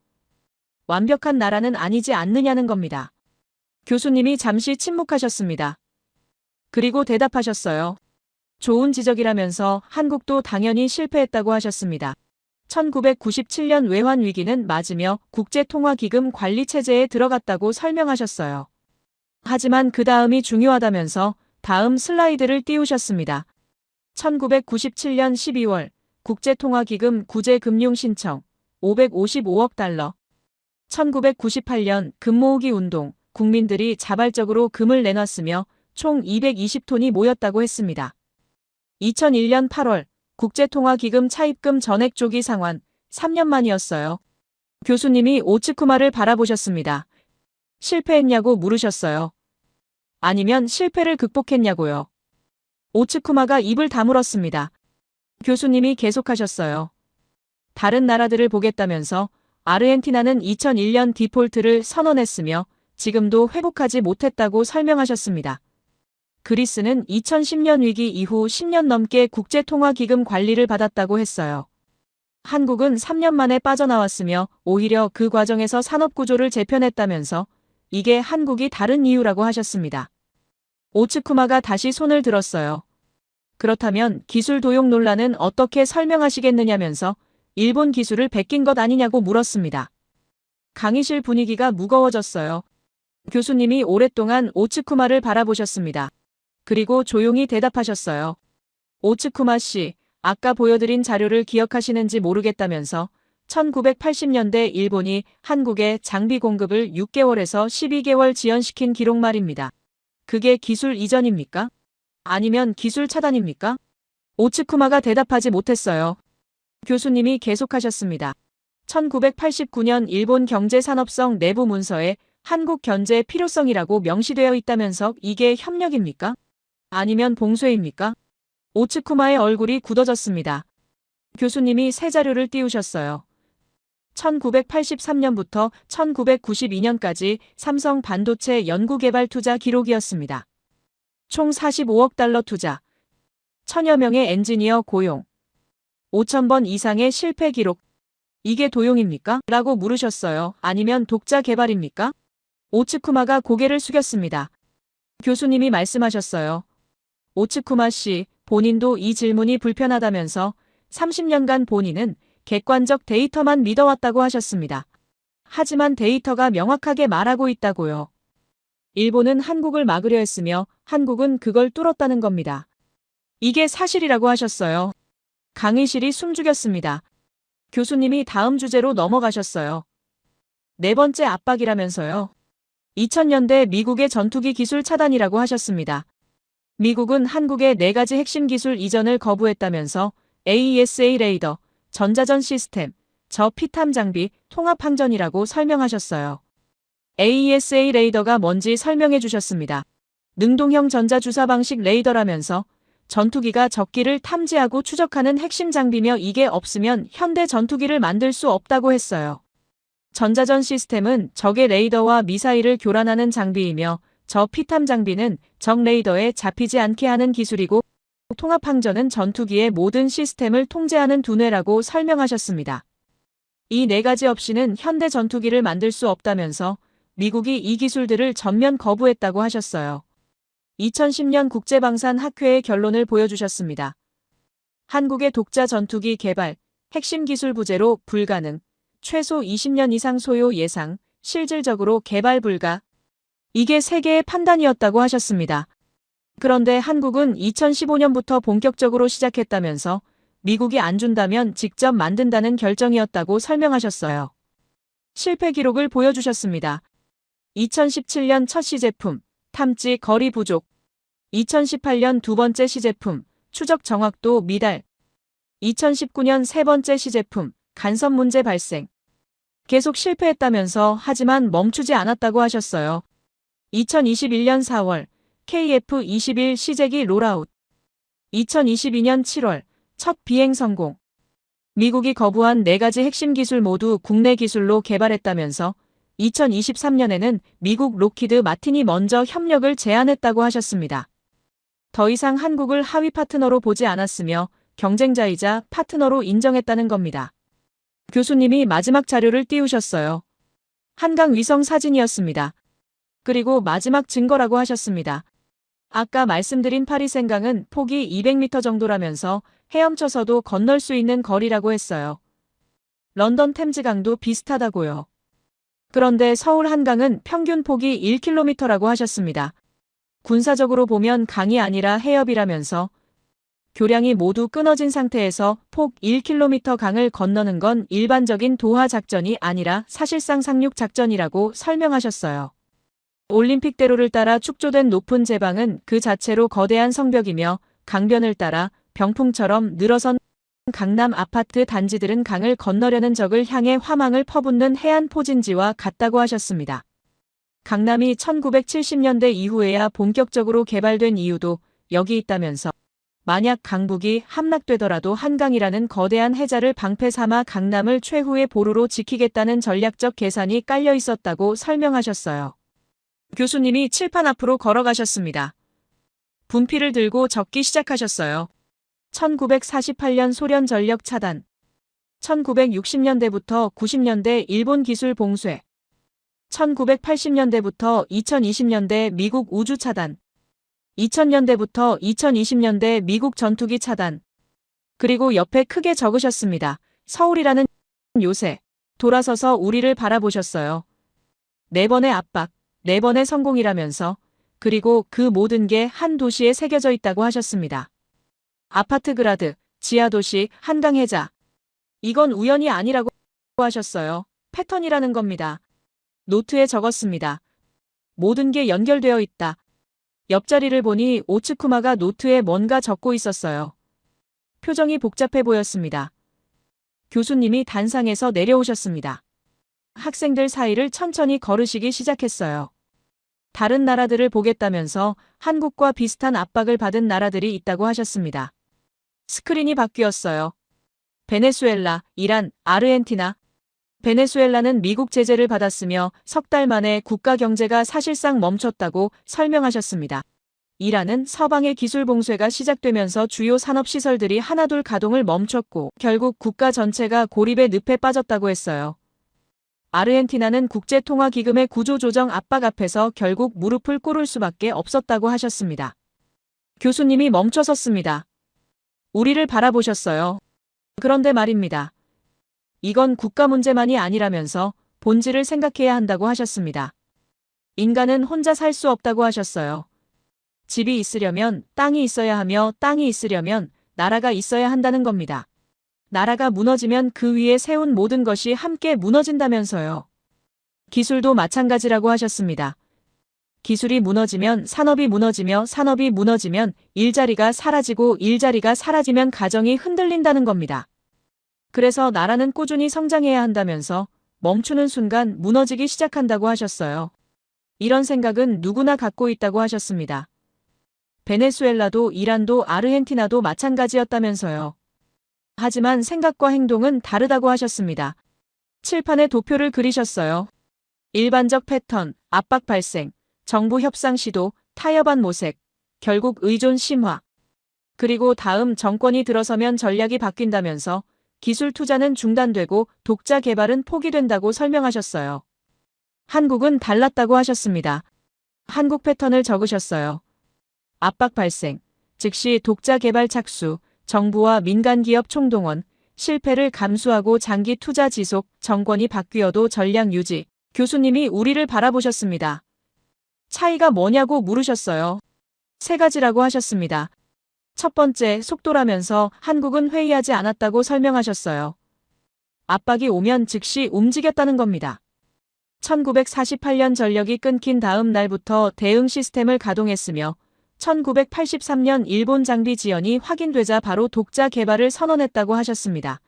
완벽한 나라는 아니지 않느냐는 겁니다. 교수님이 잠시 침묵하셨습니다. 그리고 대답하셨어요. 좋은 지적이라면서 한국도 당연히 실패했다고 하셨습니다. 1997년 외환위기는 맞으며 국제통화기금 관리체제에 들어갔다고 설명하셨어요. 하지만 그 다음이 중요하다면서 다음 슬라이드를 띄우셨습니다. 1997년 12월 국제통화기금 구제금융 신청 555억 달러. 1998년 금모으기 운동, 국민들이 자발적으로 금을 내놨으며 총 220톤이 모였다고 했습니다. 2001년 8월 국제통화기금 차입금 전액 조기 상환 3년 만이었어요. 교수님이 오츠쿠마를 바라보셨습니다. 실패했냐고 물으셨어요. 아니면 실패를 극복했냐고요. 오츠쿠마가 입을 다물었습니다. 교수님이 계속하셨어요. 다른 나라들을 보겠다면서 아르헨티나는 2001년 디폴트를 선언했으며 지금도 회복하지 못했다고 설명하셨습니다. 그리스는 2010년 위기 이후 10년 넘게 국제통화기금 관리를 받았다고 했어요. 한국은 3년 만에 빠져나왔으며 오히려 그 과정에서 산업구조를 재편했다면서 이게 한국이 다른 이유라고 하셨습니다. 오츠쿠마가 다시 손을 들었어요. 그렇다면 기술 도용 논란은 어떻게 설명하시겠느냐면서 일본 기술을 베낀 것 아니냐고 물었습니다. 강의실 분위기가 무거워졌어요. 교수님이 오랫동안 오츠쿠마를 바라보셨습니다. 그리고 조용히 대답하셨어요. 오츠쿠마 씨, 아까 보여드린 자료를 기억하시는지 모르겠다면서 1980년대 일본이 한국에 장비 공급을 6개월에서 12개월 지연시킨 기록 말입니다. 그게 기술 이전입니까? 아니면 기술 차단입니까? 오츠쿠마가 대답하지 못했어요. 교수님이 계속하셨습니다. 1989년 일본 경제산업성 내부 문서에 한국 견제의 필요성이라고 명시되어 있다면서 이게 협력입니까? 아니면 봉쇄입니까? 오츠쿠마의 얼굴이 굳어졌습니다. 교수님이 새 자료를 띄우셨어요. 1983년부터 1992년까지 삼성 반도체 연구개발 투자 기록이었습니다. 총 45억 달러 투자, 1000여 명의 엔지니어 고용, 5,000번 이상의 실패 기록. 이게 도용입니까? 라고 물으셨어요. 아니면 독자 개발입니까? 오츠쿠마가 고개를 숙였습니다. 교수님이 말씀하셨어요. 오츠쿠마 씨, 본인도 이 질문이 불편하다면서 30년간 본인은 객관적 데이터만 믿어왔다고 하셨습니다. 하지만 데이터가 명확하게 말하고 있다고요. 일본은 한국을 막으려 했으며 한국은 그걸 뚫었다는 겁니다. 이게 사실이라고 하셨어요. 강의실이 숨죽였습니다. 교수님이 다음 주제로 넘어가셨어요. 네 번째 압박이라면서요. 2000년대 미국의 전투기 기술 차단이라고 하셨습니다. 미국은 한국의 4가지 핵심 기술 이전을 거부했다면서 AESA 레이더, 전자전 시스템, 저피탐 장비, 통합항전이라고 설명하셨어요. AESA 레이더가 뭔지 설명해 주셨습니다. 능동형 전자주사 방식 레이더라면서 전투기가 적기를 탐지하고 추적하는 핵심 장비며 이게 없으면 현대 전투기를 만들 수 없다고 했어요. 전자전 시스템은 적의 레이더와 미사일을 교란하는 장비이며 저피탐 장비는 적 레이더에 잡히지 않게 하는 기술이고 통합항전은 전투기의 모든 시스템을 통제하는 두뇌라고 설명하셨습니다. 이 4가지 없이는 현대 전투기를 만들 수 없다면서 미국이 이 기술들을 전면 거부했다고 하셨어요. 2010년 국제방산학회의 결론을 보여주셨습니다. 한국의 독자 전투기 개발, 핵심 기술 부재로 불가능, 최소 20년 이상 소요 예상, 실질적으로 개발 불가. 이게 세계의 판단이었다고 하셨습니다. 그런데 한국은 2015년부터 본격적으로 시작했다면서 미국이 안 준다면 직접 만든다는 결정이었다고 설명하셨어요. 실패 기록을 보여주셨습니다. 2017년 첫 시제품, 탐지 거리 부족. 2018년 두 번째 시제품, 추적 정확도 미달. 2019년 세 번째 시제품, 간섭 문제 발생. 계속 실패했다면서 하지만 멈추지 않았다고 하셨어요. 2021년 4월, KF-21 시제기 롤아웃. 2022년 7월, 첫 비행 성공. 미국이 거부한 4가지 핵심 기술 모두 국내 기술로 개발했다면서 2023년에는 미국 록히드 마틴이 먼저 협력을 제안했다고 하셨습니다. 더 이상 한국을 하위 파트너로 보지 않았으며 경쟁자이자 파트너로 인정했다는 겁니다. 교수님이 마지막 자료를 띄우셨어요. 한강 위성 사진이었습니다. 그리고 마지막 증거라고 하셨습니다. 아까 말씀드린 파리생강은 폭이 200m 정도라면서 헤엄쳐서도 건널 수 있는 거리라고 했어요. 런던 템즈강도 비슷하다고요. 그런데 서울 한강은 평균 폭이 1km라고 하셨습니다. 군사적으로 보면 강이 아니라 해협이라면서 교량이 모두 끊어진 상태에서 폭 1km 강을 건너는 건 일반적인 도하 작전이 아니라 사실상 상륙 작전이라고 설명하셨어요. 올림픽대로를 따라 축조된 높은 제방은 그 자체로 거대한 성벽이며 강변을 따라 병풍처럼 늘어선 강남 아파트 단지들은 강을 건너려는 적을 향해 화망을 퍼붓는 해안 포진지와 같다고 하셨습니다. 강남이 1970년대 이후에야 본격적으로 개발된 이유도 여기 있다면서 만약 강북이 함락되더라도 한강이라는 거대한 해자를 방패 삼아 강남을 최후의 보루로 지키겠다는 전략적 계산이 깔려 있었다고 설명하셨어요. 교수님이 칠판 앞으로 걸어가셨습니다. 분필을 들고 적기 시작하셨어요. 1948년 소련 전력 차단, 1960년대부터 90년대 일본 기술 봉쇄, 1980년대부터 2020년대 미국 우주 차단, 2000년대부터 2020년대 미국 전투기 차단. 그리고 옆에 크게 적으셨습니다. 서울이라는 요새. 돌아서서 우리를 바라보셨어요. 4번의 압박, 4번의 성공이라면서 그리고 그 모든 게 한 도시에 새겨져 있다고 하셨습니다. 아파트 그라드, 지하도시, 한강해자. 이건 우연이 아니라고 하셨어요. 패턴이라는 겁니다. 노트에 적었습니다. 모든 게 연결되어 있다. 옆자리를 보니 오츠쿠마가 노트에 뭔가 적고 있었어요. 표정이 복잡해 보였습니다. 교수님이 단상에서 내려오셨습니다. 학생들 사이를 천천히 걸으시기 시작했어요. 다른 나라들을 보겠다면서 한국과 비슷한 압박을 받은 나라들이 있다고 하셨습니다. 스크린이 바뀌었어요. 베네수엘라, 이란, 아르헨티나. 베네수엘라는 미국 제재를 받았으며 석 달 만에 국가 경제가 사실상 멈췄다고 설명하셨습니다. 이란은 서방의 기술 봉쇄가 시작되면서 주요 산업시설들이 하나둘 가동을 멈췄고 결국 국가 전체가 고립의 늪에 빠졌다고 했어요. 아르헨티나는 국제통화기금의 구조조정 압박 앞에서 결국 무릎을 꿇을 수밖에 없었다고 하셨습니다. 교수님이 멈춰섰습니다. 우리를 바라보셨어요. 그런데 말입니다. 이건 국가 문제만이 아니라면서 본질을 생각해야 한다고 하셨습니다. 인간은 혼자 살 수 없다고 하셨어요. 집이 있으려면 땅이 있어야 하며 땅이 있으려면 나라가 있어야 한다는 겁니다. 나라가 무너지면 그 위에 세운 모든 것이 함께 무너진다면서요. 기술도 마찬가지라고 하셨습니다. 기술이 무너지면 산업이 무너지며 산업이 무너지면 일자리가 사라지고 일자리가 사라지면 가정이 흔들린다는 겁니다. 그래서 나라는 꾸준히 성장해야 한다면서 멈추는 순간 무너지기 시작한다고 하셨어요. 이런 생각은 누구나 갖고 있다고 하셨습니다. 베네수엘라도 이란도 아르헨티나도 마찬가지였다면서요. 하지만 생각과 행동은 다르다고 하셨습니다. 칠판에 도표를 그리셨어요. 일반적 패턴, 압박 발생, 정부 협상 시도, 타협안 모색, 결국 의존 심화. 그리고 다음 정권이 들어서면 전략이 바뀐다면서 기술 투자는 중단되고 독자 개발은 포기된다고 설명하셨어요. 한국은 달랐다고 하셨습니다. 한국 패턴을 적으셨어요. 압박 발생, 즉시 독자 개발 착수, 정부와 민간 기업 총동원, 실패를 감수하고 장기 투자 지속, 정권이 바뀌어도 전략 유지. 교수님이 우리를 바라보셨습니다. 차이가 뭐냐고 물으셨어요. 세 가지라고 하셨습니다. 첫 번째, 속도라면서 한국은 회의하지 않았다고 설명하셨어요. 압박이 오면 즉시 움직였다는 겁니다. 1948년 전력이 끊긴 다음 날부터 대응 시스템을 가동했으며 1983년 일본 장비 지연이 확인되자 바로 독자 개발을 선언했다고 하셨습니다.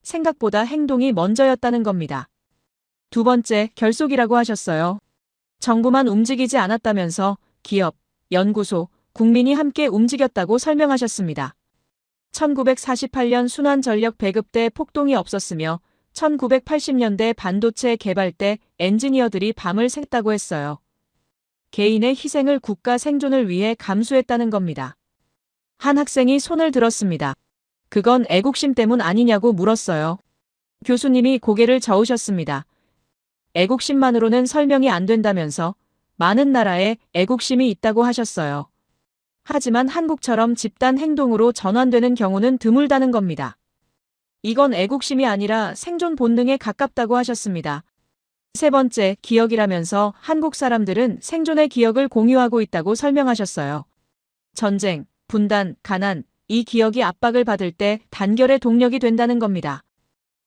생각보다 행동이 먼저였다는 겁니다. 두 번째, 결속이라고 하셨어요. 정부만 움직이지 않았다면서 기업, 연구소, 국민이 함께 움직였다고 설명하셨습니다. 1948년 순환전력 배급 때 폭동이 없었으며 1980년대 반도체 개발 때 엔지니어들이 밤을 샜다고 했어요. 개인의 희생을 국가 생존을 위해 감수했다는 겁니다. 한 학생이 손을 들었습니다. 그건 애국심 때문 아니냐고 물었어요. 교수님이 고개를 저으셨습니다. 애국심만으로는 설명이 안 된다면서 많은 나라에 애국심이 있다고 하셨어요. 하지만 한국처럼 집단 행동으로 전환되는 경우는 드물다는 겁니다. 이건 애국심이 아니라 생존 본능에 가깝다고 하셨습니다. 세 번째, 기억이라면서 한국 사람들은 생존의 기억을 공유하고 있다고 설명하셨어요. 전쟁, 분단, 가난, 이 기억이 압박을 받을 때 단결의 동력이 된다는 겁니다.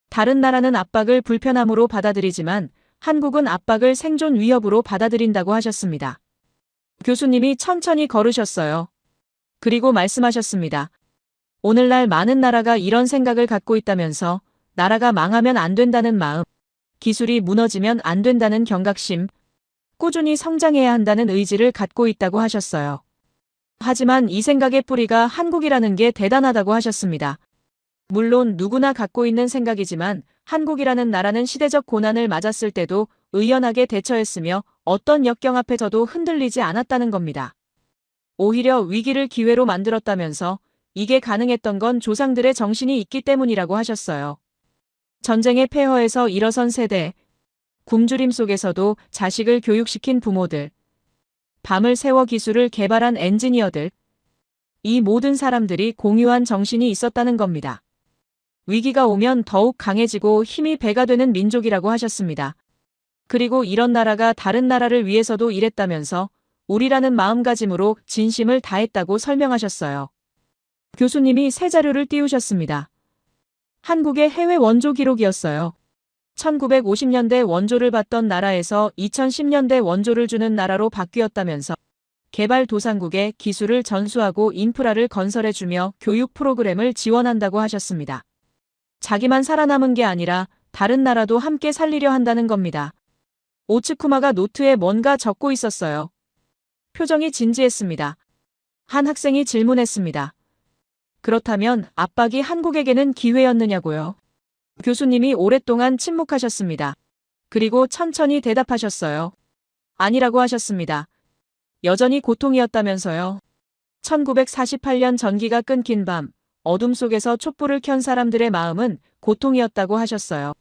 다른 나라는 압박을 불편함으로 받아들이지만 한국은 압박을 생존 위협으로 받아들인다고 하셨습니다. 교수님이 천천히 걸으셨어요. 그리고 말씀하셨습니다. 오늘날 많은 나라가 이런 생각을 갖고 있다면서 나라가 망하면 안 된다는 마음, 기술이 무너지면 안 된다는 경각심, 꾸준히 성장해야 한다는 의지를 갖고 있다고 하셨어요. 하지만 이 생각의 뿌리가 한국이라는 게 대단하다고 하셨습니다. 물론 누구나 갖고 있는 생각이지만 한국이라는 나라는 시대적 고난을 맞았을 때도 의연하게 대처했으며 어떤 역경 앞에서도 흔들리지 않았다는 겁니다. 오히려 위기를 기회로 만들었다면서 이게 가능했던 건 조상들의 정신이 있기 때문이라고 하셨어요. 전쟁의 폐허에서 일어선 세대, 굶주림 속에서도 자식을 교육시킨 부모들, 밤을 새워 기술을 개발한 엔지니어들, 이 모든 사람들이 공유한 정신이 있었다는 겁니다. 위기가 오면 더욱 강해지고 힘이 배가 되는 민족이라고 하셨습니다. 그리고 이런 나라가 다른 나라를 위해서도 일했다면서 우리라는 마음가짐으로 진심을 다했다고 설명하셨어요. 교수님이 새 자료를 띄우셨습니다. 한국의 해외 원조 기록이었어요. 1950년대 원조를 받던 나라에서 2010년대 원조를 주는 나라로 바뀌었다면서 개발도상국에 기술을 전수하고 인프라를 건설해주며 교육 프로그램을 지원한다고 하셨습니다. 자기만 살아남은 게 아니라 다른 나라도 함께 살리려 한다는 겁니다. 오츠쿠마가 노트에 뭔가 적고 있었어요. 표정이 진지했습니다. 한 학생이 질문했습니다. 그렇다면 압박이 한국에게는 기회였느냐고요? 교수님이 오랫동안 침묵하셨습니다. 그리고 천천히 대답하셨어요. 아니라고 하셨습니다. 여전히 고통이었다면서요. 1948년 전기가 끊긴 밤, 어둠 속에서 촛불을 켠 사람들의 마음은 고통이었다고 하셨어요.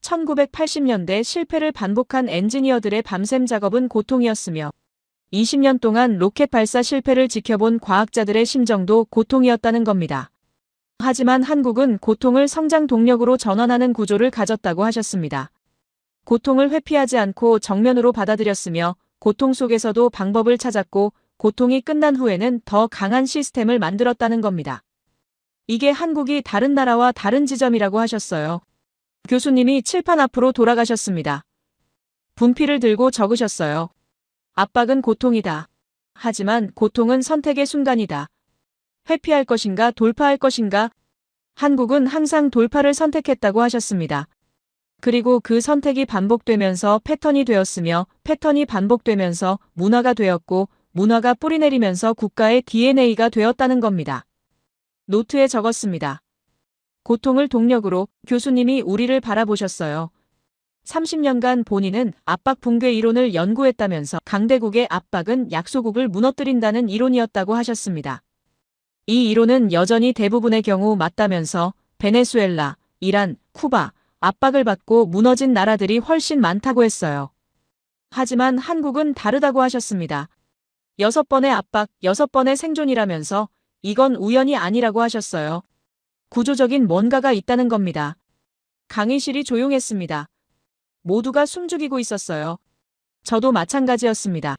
1980년대 실패를 반복한 엔지니어들의 밤샘 작업은 고통이었으며 20년 동안 로켓 발사 실패를 지켜본 과학자들의 심정도 고통이었다는 겁니다. 하지만 한국은 고통을 성장 동력으로 전환하는 구조를 가졌다고 하셨습니다. 고통을 회피하지 않고 정면으로 받아들였으며 고통 속에서도 방법을 찾았고 고통이 끝난 후에는 더 강한 시스템을 만들었다는 겁니다. 이게 한국이 다른 나라와 다른 지점이라고 하셨어요. 교수님이 칠판 앞으로 돌아가셨습니다. 분필을 들고 적으셨어요. 압박은 고통이다. 하지만 고통은 선택의 순간이다. 회피할 것인가 돌파할 것인가? 한국은 항상 돌파를 선택했다고 하셨습니다. 그리고 그 선택이 반복되면서 패턴이 되었으며 패턴이 반복되면서 문화가 되었고 문화가 뿌리내리면서 국가의 DNA가 되었다는 겁니다. 노트에 적었습니다. 고통을 동력으로 교수님이 우리를 바라보셨어요. 30년간 본인은 압박 붕괴 이론을 연구했다면서 강대국의 압박은 약소국을 무너뜨린다는 이론이었다고 하셨습니다. 이 이론은 여전히 대부분의 경우 맞다면서 베네수엘라, 이란, 쿠바, 압박을 받고 무너진 나라들이 훨씬 많다고 했어요. 하지만 한국은 다르다고 하셨습니다. 6번의 압박, 6번의 생존이라면서 이건 우연이 아니라고 하셨어요. 구조적인 뭔가가 있다는 겁니다. 강의실이 조용했습니다. 모두가 숨죽이고 있었어요. 저도 마찬가지였습니다.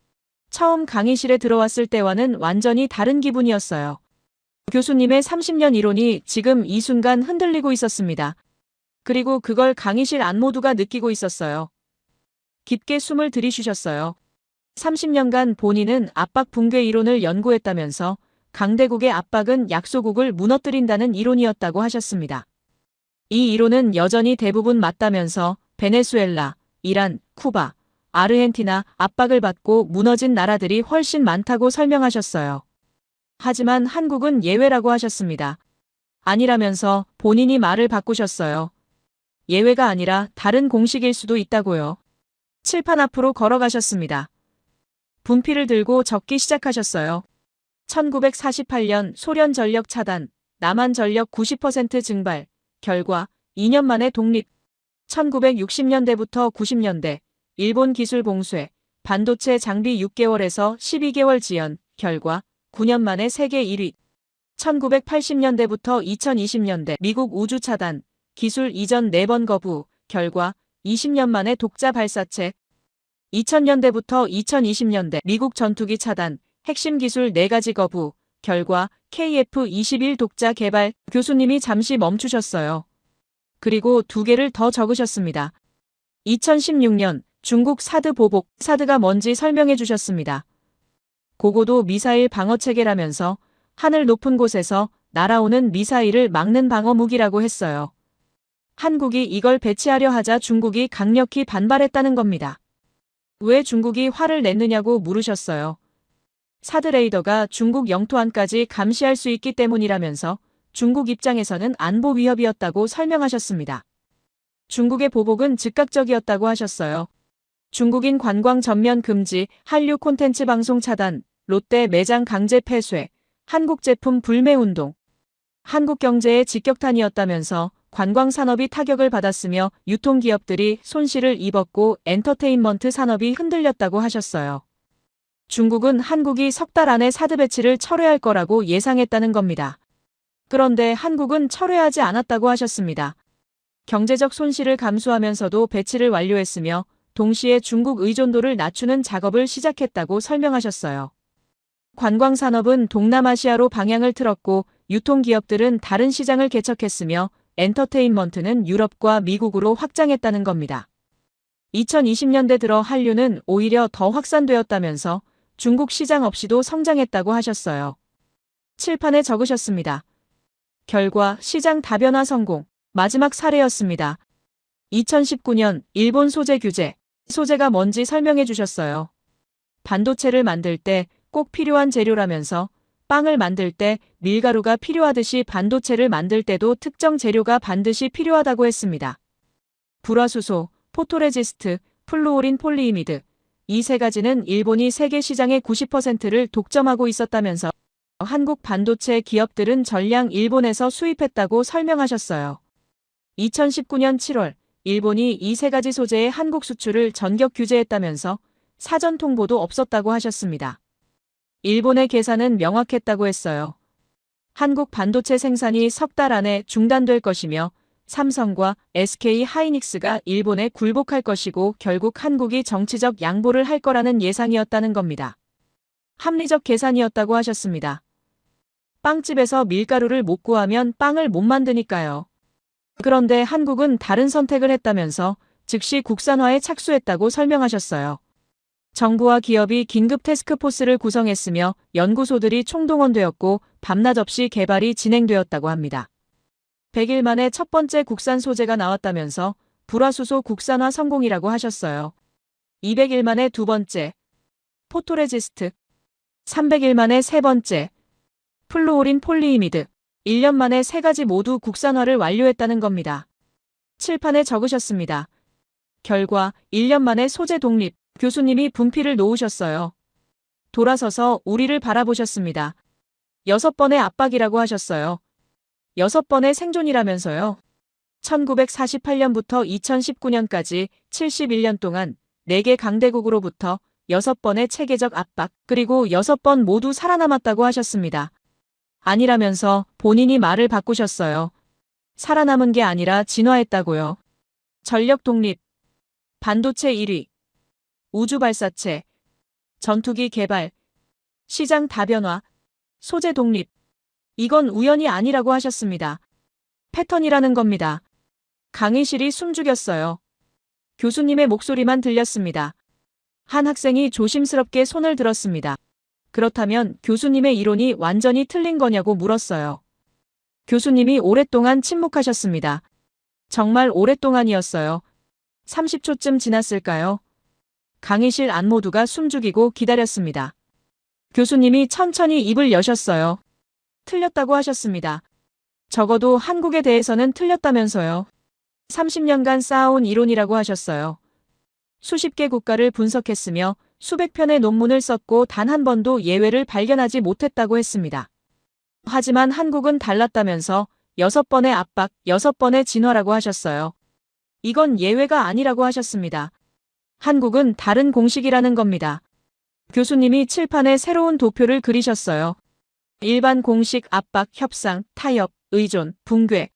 처음 강의실에 들어왔을 때와는 완전히 다른 기분이었어요. 교수님의 30년 이론이 지금 이 순간 흔들리고 있었습니다. 그리고 그걸 강의실 안 모두가 느끼고 있었어요. 깊게 숨을 들이쉬셨어요. 30년간 본인은 압박 붕괴 이론을 연구했다면서 강대국의 압박은 약소국을 무너뜨린다는 이론이었다고 하셨습니다. 이 이론은 여전히 대부분 맞다면서 베네수엘라, 이란, 쿠바, 아르헨티나 압박을 받고 무너진 나라들이 훨씬 많다고 설명하셨어요. 하지만 한국은 예외라고 하셨습니다. 아니라면서 본인이 말을 바꾸셨어요. 예외가 아니라 다른 공식일 수도 있다고요. 칠판 앞으로 걸어가셨습니다. 분필을 들고 적기 시작하셨어요. 1948년 소련 전력 차단, 남한 전력 90% 증발, 결과 2년 만에 독립. 1960년대부터 90년대, 일본 기술 봉쇄, 반도체 장비 6개월에서 12개월 지연, 결과 9년 만에 세계 1위. 1980년대부터 2020년대 미국 우주 차단, 기술 이전 4번 거부, 결과 20년 만에 독자 발사체. 2000년대부터 2020년대 미국 전투기 차단, 핵심 기술 4가지 거부, 결과 KF-21 독자 개발. 교수님이 잠시 멈추셨어요. 그리고 2개를 더 적으셨습니다. 2016년 중국 사드 보복, 사드가 뭔지 설명해 주셨습니다. 고고도 미사일 방어 체계라면서 하늘 높은 곳에서 날아오는 미사일을 막는 방어 무기라고 했어요. 한국이 이걸 배치하려 하자 중국이 강력히 반발했다는 겁니다. 왜 중국이 화를 냈느냐고 물으셨어요. 사드 레이더가 중국 영토 안까지 감시할 수 있기 때문이라면서 중국 입장에서는 안보 위협이었다고 설명하셨습니다. 중국의 보복은 즉각적이었다고 하셨어요. 중국인 관광 전면 금지, 한류 콘텐츠 방송 차단, 롯데 매장 강제 폐쇄, 한국 제품 불매 운동. 한국 경제의 직격탄이었다면서 관광 산업이 타격을 받았으며 유통기업들이 손실을 입었고 엔터테인먼트 산업이 흔들렸다고 하셨어요. 중국은 한국이 3달 안에 사드 배치를 철회할 거라고 예상했다는 겁니다. 그런데 한국은 철회하지 않았다고 하셨습니다. 경제적 손실을 감수하면서도 배치를 완료했으며 동시에 중국 의존도를 낮추는 작업을 시작했다고 설명하셨어요. 관광산업은 동남아시아로 방향을 틀었고 유통기업들은 다른 시장을 개척했으며 엔터테인먼트는 유럽과 미국으로 확장했다는 겁니다. 2020년대 들어 한류는 오히려 더 확산되었다면서 중국 시장 없이도 성장했다고 하셨어요. 칠판에 적으셨습니다. 결과 시장 다변화 성공. 마지막 사례였습니다. 2019년 일본 소재 규제. 소재가 뭔지 설명해 주셨어요. 반도체를 만들 때 꼭 필요한 재료라면서 빵을 만들 때 밀가루가 필요하듯이 반도체를 만들 때도 특정 재료가 반드시 필요하다고 했습니다. 불화수소, 포토레지스트, 플루오린 폴리이미드. 이 3가지는 일본이 세계 시장의 90%를 독점하고 있었다면서 한국 반도체 기업들은 전량 일본에서 수입했다고 설명하셨어요. 2019년 7월, 일본이 이 3가지 소재의 한국 수출을 전격 규제했다면서 사전 통보도 없었다고 하셨습니다. 일본의 계산은 명확했다고 했어요. 한국 반도체 생산이 3달 안에 중단될 것이며 삼성과 SK 하이닉스가 일본에 굴복할 것이고 결국 한국이 정치적 양보를 할 거라는 예상이었다는 겁니다. 합리적 계산이었다고 하셨습니다. 빵집에서 밀가루를 못 구하면 빵을 못 만드니까요. 그런데 한국은 다른 선택을 했다면서 즉시 국산화에 착수했다고 설명하셨어요. 정부와 기업이 긴급 태스크포스를 구성했으며 연구소들이 총동원되었고 밤낮 없이 개발이 진행되었다고 합니다. 100일 만에 첫 번째 국산 소재가 나왔다면서 불화수소 국산화 성공이라고 하셨어요. 200일 만에 두 번째, 포토레지스트, 300일 만에 세 번째, 플루오린 폴리이미드, 1년 만에 세 가지 모두 국산화를 완료했다는 겁니다. 칠판에 적으셨습니다. 결과 1년 만에 소재 독립, 교수님이 분필을 놓으셨어요. 돌아서서 우리를 바라보셨습니다. 6번의 압박이라고 하셨어요. 6번의 생존이라면서요. 1948년부터 2019년까지 71년 동안 4개 강대국으로부터 6번의 체계적 압박, 그리고 6번 모두 살아남았다고 하셨습니다. 아니라면서 본인이 말을 바꾸셨어요. 살아남은 게 아니라 진화했다고요. 전력 독립, 반도체 1위, 우주 발사체, 전투기 개발, 시장 다변화, 소재 독립. 이건 우연이 아니라고 하셨습니다. 패턴이라는 겁니다. 강의실이 숨죽였어요. 교수님의 목소리만 들렸습니다. 한 학생이 조심스럽게 손을 들었습니다. 그렇다면 교수님의 이론이 완전히 틀린 거냐고 물었어요. 교수님이 오랫동안 침묵하셨습니다. 정말 오랫동안이었어요. 30초쯤 지났을까요? 강의실 안 모두가 숨죽이고 기다렸습니다. 교수님이 천천히 입을 여셨어요. 틀렸다고 하셨습니다. 적어도 한국에 대해서는 틀렸다면서요. 30년간 쌓아온 이론이라고 하셨어요. 수십 개 국가를 분석했으며 수백 편의 논문을 썼고 단 한 번도 예외를 발견하지 못했다고 했습니다. 하지만 한국은 달랐다면서 6번의 압박, 6번의 진화라고 하셨어요. 이건 예외가 아니라고 하셨습니다. 한국은 다른 공식이라는 겁니다. 교수님이 칠판에 새로운 도표를 그리셨어요. 일반 공식 압박, 협상, 타협, 의존, 붕괴.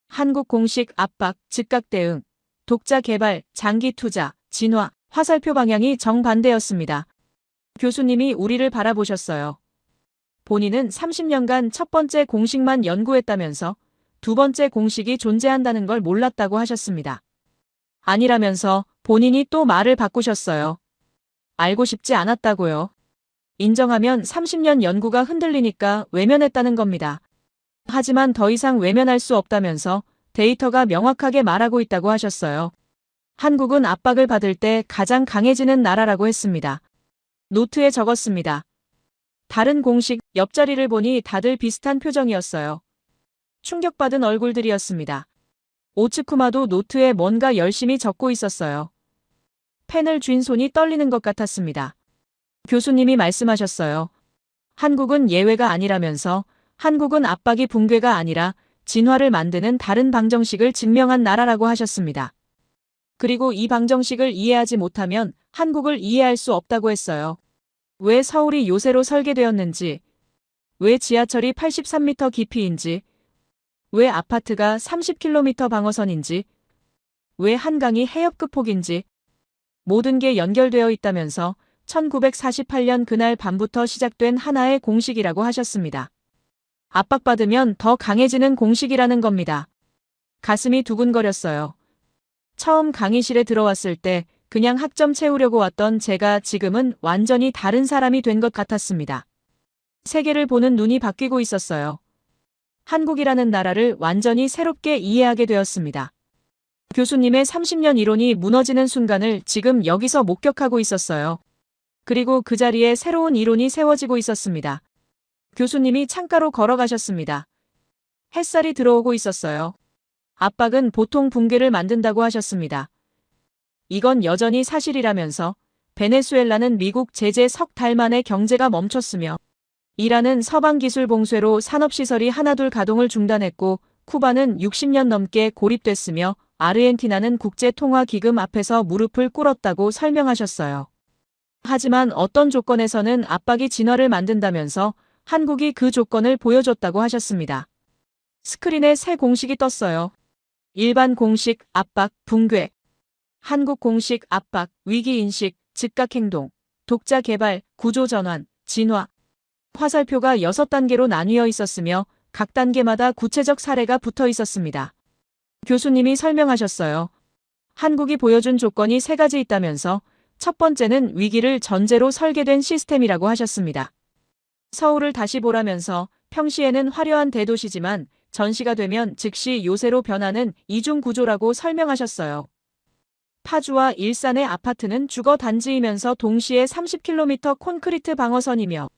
한국 공식 압박, 즉각 대응, 독자 개발, 장기 투자, 진화, 화살표 방향이 정반대였습니다. 교수님이 우리를 바라보셨어요. 본인은 30년간 첫 번째 공식만 연구했다면서 두 번째 공식이 존재한다는 걸 몰랐다고 하셨습니다. 아니라면서 본인이 또 말을 바꾸셨어요. 알고 싶지 않았다고요. 인정하면 30년 연구가 흔들리니까 외면했다는 겁니다. 하지만 더 이상 외면할 수 없다면서 데이터가 명확하게 말하고 있다고 하셨어요. 한국은 압박을 받을 때 가장 강해지는 나라라고 했습니다. 노트에 적었습니다. 다른 공식 옆자리를 보니 다들 비슷한 표정이었어요. 충격받은 얼굴들이었습니다. 오츠쿠마도 노트에 뭔가 열심히 적고 있었어요. 펜을 쥔 손이 떨리는 것 같았습니다. 교수님이 말씀하셨어요. 한국은 예외가 아니라면서 한국은 압박이 붕괴가 아니라 진화를 만드는 다른 방정식을 증명한 나라라고 하셨습니다. 그리고 이 방정식을 이해하지 못하면 한국을 이해할 수 없다고 했어요. 왜 서울이 요새로 설계되었는지, 왜 지하철이 83m 깊이인지, 왜 아파트가 30km 방어선인지, 왜 한강이 해협급 폭인지, 모든 게 연결되어 있다면서 1948년 그날 밤부터 시작된 하나의 공식이라고 하셨습니다. 압박받으면 더 강해지는 공식이라는 겁니다. 가슴이 두근거렸어요. 처음 강의실에 들어왔을 때 그냥 학점 채우려고 왔던 제가 지금은 완전히 다른 사람이 된 것 같았습니다. 세계를 보는 눈이 바뀌고 있었어요. 한국이라는 나라를 완전히 새롭게 이해하게 되었습니다. 교수님의 30년 이론이 무너지는 순간을 지금 여기서 목격하고 있었어요. 그리고 그 자리에 새로운 이론이 세워지고 있었습니다. 교수님이 창가로 걸어가셨습니다. 햇살이 들어오고 있었어요. 압박은 보통 붕괴를 만든다고 하셨습니다. 이건 여전히 사실이라면서 베네수엘라는 미국 제재 석 달 만에 경제가 멈췄으며 이란은 서방 기술 봉쇄로 산업시설이 하나둘 가동을 중단했고 쿠바는 60년 넘게 고립됐으며 아르헨티나는 국제통화기금 앞에서 무릎을 꿇었다고 설명하셨어요. 하지만 어떤 조건에서는 압박이 진화를 만든다면서 한국이 그 조건을 보여줬다고 하셨습니다. 스크린에 새 공식이 떴어요. 일반 공식, 압박, 붕괴. 한국 공식, 압박, 위기인식, 즉각행동, 독자 개발, 구조전환, 진화. 화살표가 6단계로 나뉘어 있었으며 각 단계마다 구체적 사례가 붙어 있었습니다. 교수님이 설명하셨어요. 한국이 보여준 조건이 3가지 있다면서 첫 번째는 위기를 전제로 설계된 시스템이라고 하셨습니다. 서울을 다시 보라면서 평시에는 화려한 대도시지만 전시가 되면 즉시 요새로 변하는 이중 구조라고 설명하셨어요. 파주와 일산의 아파트는 주거 단지이면서 동시에 30km 콘크리트 방어선이며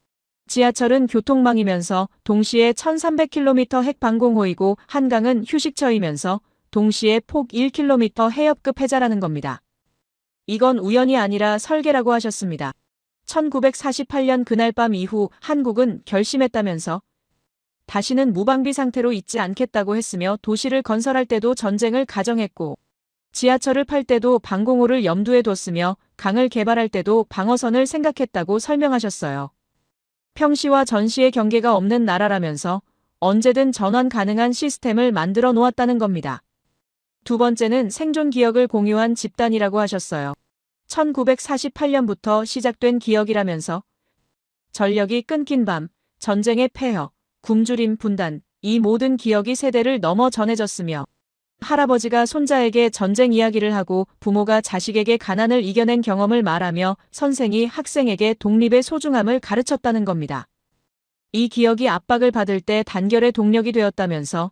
지하철은 교통망이면서 동시에 1300km 핵방공호이고 한강은 휴식처이면서 동시에 폭 1km 해협급 해자라는 겁니다. 이건 우연이 아니라 설계라고 하셨습니다. 1948년 그날 밤 이후 한국은 결심했다면서 다시는 무방비 상태로 있지 않겠다고 했으며 도시를 건설할 때도 전쟁을 가정했고 지하철을 팔 때도 방공호를 염두에 뒀으며 강을 개발할 때도 방어선을 생각했다고 설명하셨어요. 평시와 전시의 경계가 없는 나라라면서 언제든 전환 가능한 시스템을 만들어 놓았다는 겁니다. 두 번째는 생존 기억을 공유한 집단이라고 하셨어요. 1948년부터 시작된 기억이라면서 전력이 끊긴 밤, 전쟁의 폐허, 굶주림 분단, 이 모든 기억이 세대를 넘어 전해졌으며 할아버지가 손자에게 전쟁 이야기를 하고 부모가 자식에게 가난을 이겨낸 경험을 말하며 선생이 학생에게 독립의 소중함을 가르쳤다는 겁니다. 이 기억이 압박을 받을 때 단결의 동력이 되었다면서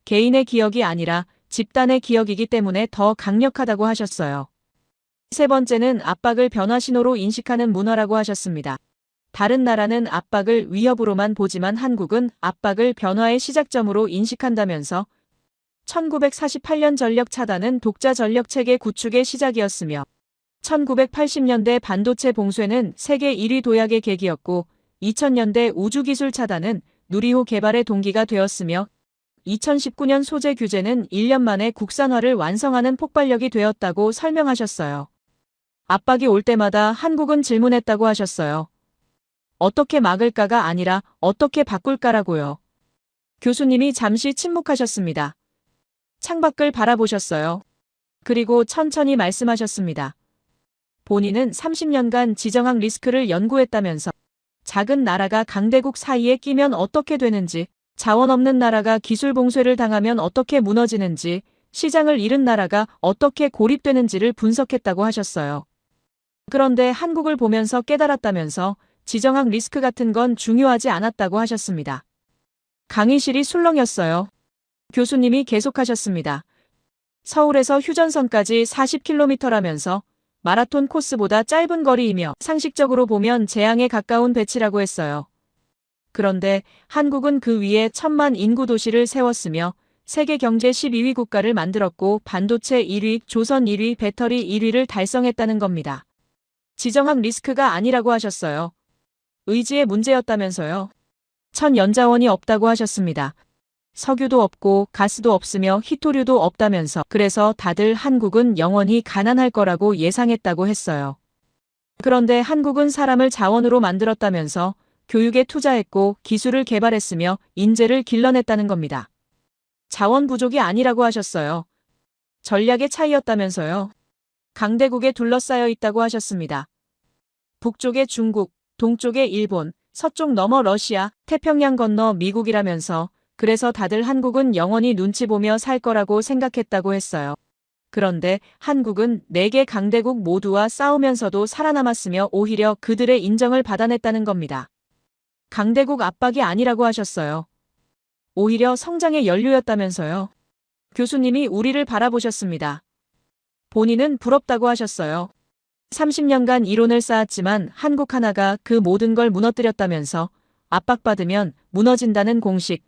개인의 기억이 아니라 집단의 기억이기 때문에 더 강력하다고 하셨어요. 세 번째는 압박을 변화 신호로 인식하는 문화라고 하셨습니다. 다른 나라는 압박을 위협으로만 보지만 한국은 압박을 변화의 시작점으로 인식한다면서 1948년 전력 차단은 독자 전력 체계 구축의 시작이었으며 1980년대 반도체 봉쇄는 세계 1위 도약의 계기였고 2000년대 우주기술 차단은 누리호 개발의 동기가 되었으며 2019년 소재 규제는 1년 만에 국산화를 완성하는 폭발력이 되었다고 설명하셨어요. 압박이 올 때마다 한국은 질문했다고 하셨어요. 어떻게 막을까가 아니라 어떻게 바꿀까라고요. 교수님이 잠시 침묵하셨습니다. 창밖을 바라보셨어요. 그리고 천천히 말씀하셨습니다. 본인은 30년간 지정학 리스크를 연구했다면서 작은 나라가 강대국 사이에 끼면 어떻게 되는지, 자원 없는 나라가 기술 봉쇄를 당하면 어떻게 무너지는지, 시장을 잃은 나라가 어떻게 고립되는지를 분석했다고 하셨어요. 그런데 한국을 보면서 깨달았다면서 지정학 리스크 같은 건 중요하지 않았다고 하셨습니다. 강의실이 술렁였어요. 교수님이 계속하셨습니다. 서울에서 휴전선까지 40km라면서 마라톤 코스보다 짧은 거리이며 상식적으로 보면 재앙에 가까운 배치라고 했어요. 그런데 한국은 그 위에 1000만 인구 도시를 세웠으며 세계 경제 12위 국가를 만들었고 반도체 1위, 조선 1위, 배터리 1위를 달성했다는 겁니다. 지정학 리스크가 아니라고 하셨어요. 의지의 문제였다면서요. 천연자원이 없다고 하셨습니다. 석유도 없고 가스도 없으며 희토류도 없다면서 그래서 다들 한국은 영원히 가난할 거라고 예상했다고 했어요. 그런데 한국은 사람을 자원으로 만들었다면서 교육에 투자했고 기술을 개발했으며 인재를 길러냈다는 겁니다. 자원 부족이 아니라고 하셨어요. 전략의 차이였다면서요. 강대국에 둘러싸여 있다고 하셨습니다. 북쪽에 중국, 동쪽에 일본, 서쪽 넘어 러시아, 태평양 건너 미국이라면서 그래서 다들 한국은 영원히 눈치 보며 살 거라고 생각했다고 했어요. 그런데 한국은 4개 강대국 모두와 싸우면서도 살아남았으며 오히려 그들의 인정을 받아냈다는 겁니다. 강대국 압박이 아니라고 하셨어요. 오히려 성장의 연료였다면서요. 교수님이 우리를 바라보셨습니다. 본인은 부럽다고 하셨어요. 30년간 이론을 쌓았지만 한국 하나가 그 모든 걸 무너뜨렸다면서 압박받으면 무너진다는 공식,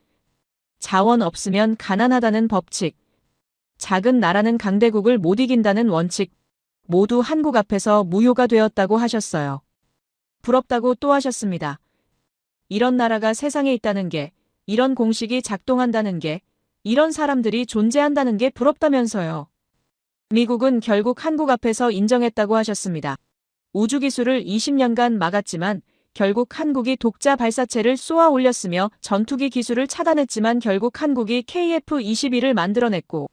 자원 없으면 가난하다는 법칙, 작은 나라는 강대국을 못 이긴다는 원칙, 모두 한국 앞에서 무효가 되었다고 하셨어요. 부럽다고 또 하셨습니다. 이런 나라가 세상에 있다는 게, 이런 공식이 작동한다는 게, 이런 사람들이 존재한다는 게 부럽다면서요. 미국은 결국 한국 앞에서 인정했다고 하셨습니다. 우주기술을 20년간 막았지만 결국 한국이 독자 발사체를 쏘아 올렸으며 전투기 기술을 차단했지만 결국 한국이 KF-21을 만들어냈고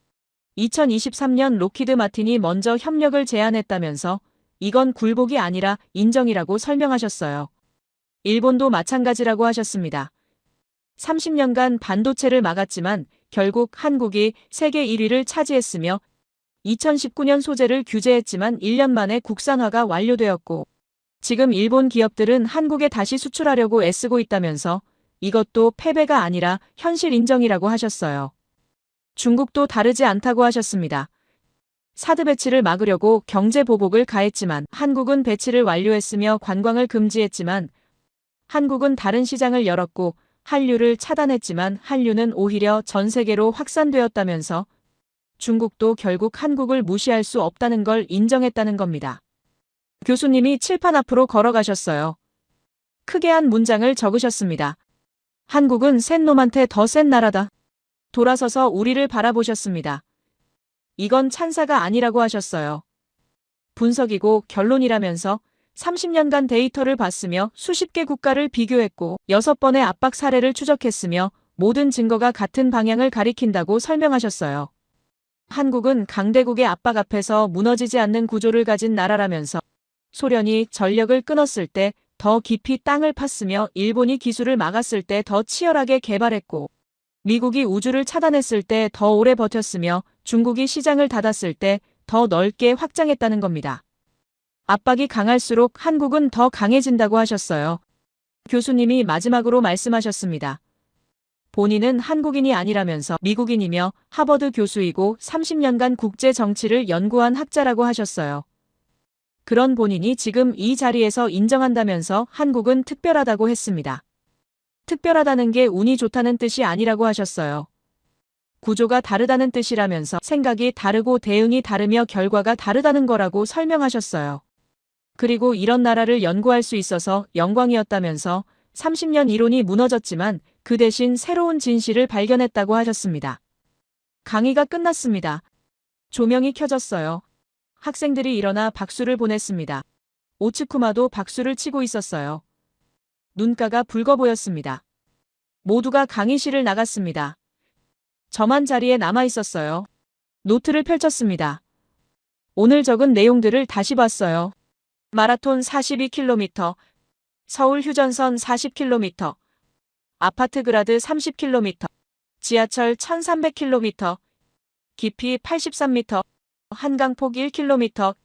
2023년 록히드 마틴이 먼저 협력을 제안했다면서 이건 굴복이 아니라 인정이라고 설명하셨어요. 일본도 마찬가지라고 하셨습니다. 30년간 반도체를 막았지만 결국 한국이 세계 1위를 차지했으며 2019년 소재를 규제했지만 1년 만에 국산화가 완료되었고 지금 일본 기업들은 한국에 다시 수출하려고 애쓰고 있다면서 이것도 패배가 아니라 현실 인정이라고 하셨어요. 중국도 다르지 않다고 하셨습니다. 사드 배치를 막으려고 경제 보복을 가했지만 한국은 배치를 완료했으며 관광을 금지했지만 한국은 다른 시장을 열었고 한류를 차단했지만 한류는 오히려 전 세계로 확산되었다면서 중국도 결국 한국을 무시할 수 없다는 걸 인정했다는 겁니다. 교수님이 칠판 앞으로 걸어가셨어요. 크게 한 문장을 적으셨습니다. 한국은 센 놈한테 더 센 나라다. 돌아서서 우리를 바라보셨습니다. 이건 찬사가 아니라고 하셨어요. 분석이고 결론이라면서 30년간 데이터를 봤으며 수십 개 국가를 비교했고 6번의 압박 사례를 추적했으며 모든 증거가 같은 방향을 가리킨다고 설명하셨어요. 한국은 강대국의 압박 앞에서 무너지지 않는 구조를 가진 나라라면서 소련이 전력을 끊었을 때 더 깊이 땅을 팠으며 일본이 기술을 막았을 때 더 치열하게 개발했고 미국이 우주를 차단했을 때 더 오래 버텼으며 중국이 시장을 닫았을 때 더 넓게 확장했다는 겁니다. 압박이 강할수록 한국은 더 강해진다고 하셨어요. 교수님이 마지막으로 말씀하셨습니다. 본인은 한국인이 아니라면서 미국인이며 하버드 교수이고 30년간 국제 정치를 연구한 학자라고 하셨어요. 그런 본인이 지금 이 자리에서 인정한다면서 한국은 특별하다고 했습니다. 특별하다는 게 운이 좋다는 뜻이 아니라고 하셨어요. 구조가 다르다는 뜻이라면서 생각이 다르고 대응이 다르며 결과가 다르다는 거라고 설명하셨어요. 그리고 이런 나라를 연구할 수 있어서 영광이었다면서 30년 이론이 무너졌지만 그 대신 새로운 진실을 발견했다고 하셨습니다. 강의가 끝났습니다. 조명이 켜졌어요. 학생들이 일어나 박수를 보냈습니다. 오츠쿠마도 박수를 치고 있었어요. 눈가가 붉어 보였습니다. 모두가 강의실을 나갔습니다. 저만 자리에 남아 있었어요. 노트를 펼쳤습니다. 오늘 적은 내용들을 다시 봤어요. 마라톤 42km, 서울 휴전선 40km, 아파트 그라드 30km, 지하철 1300km, 깊이 83m, 한강폭 1km,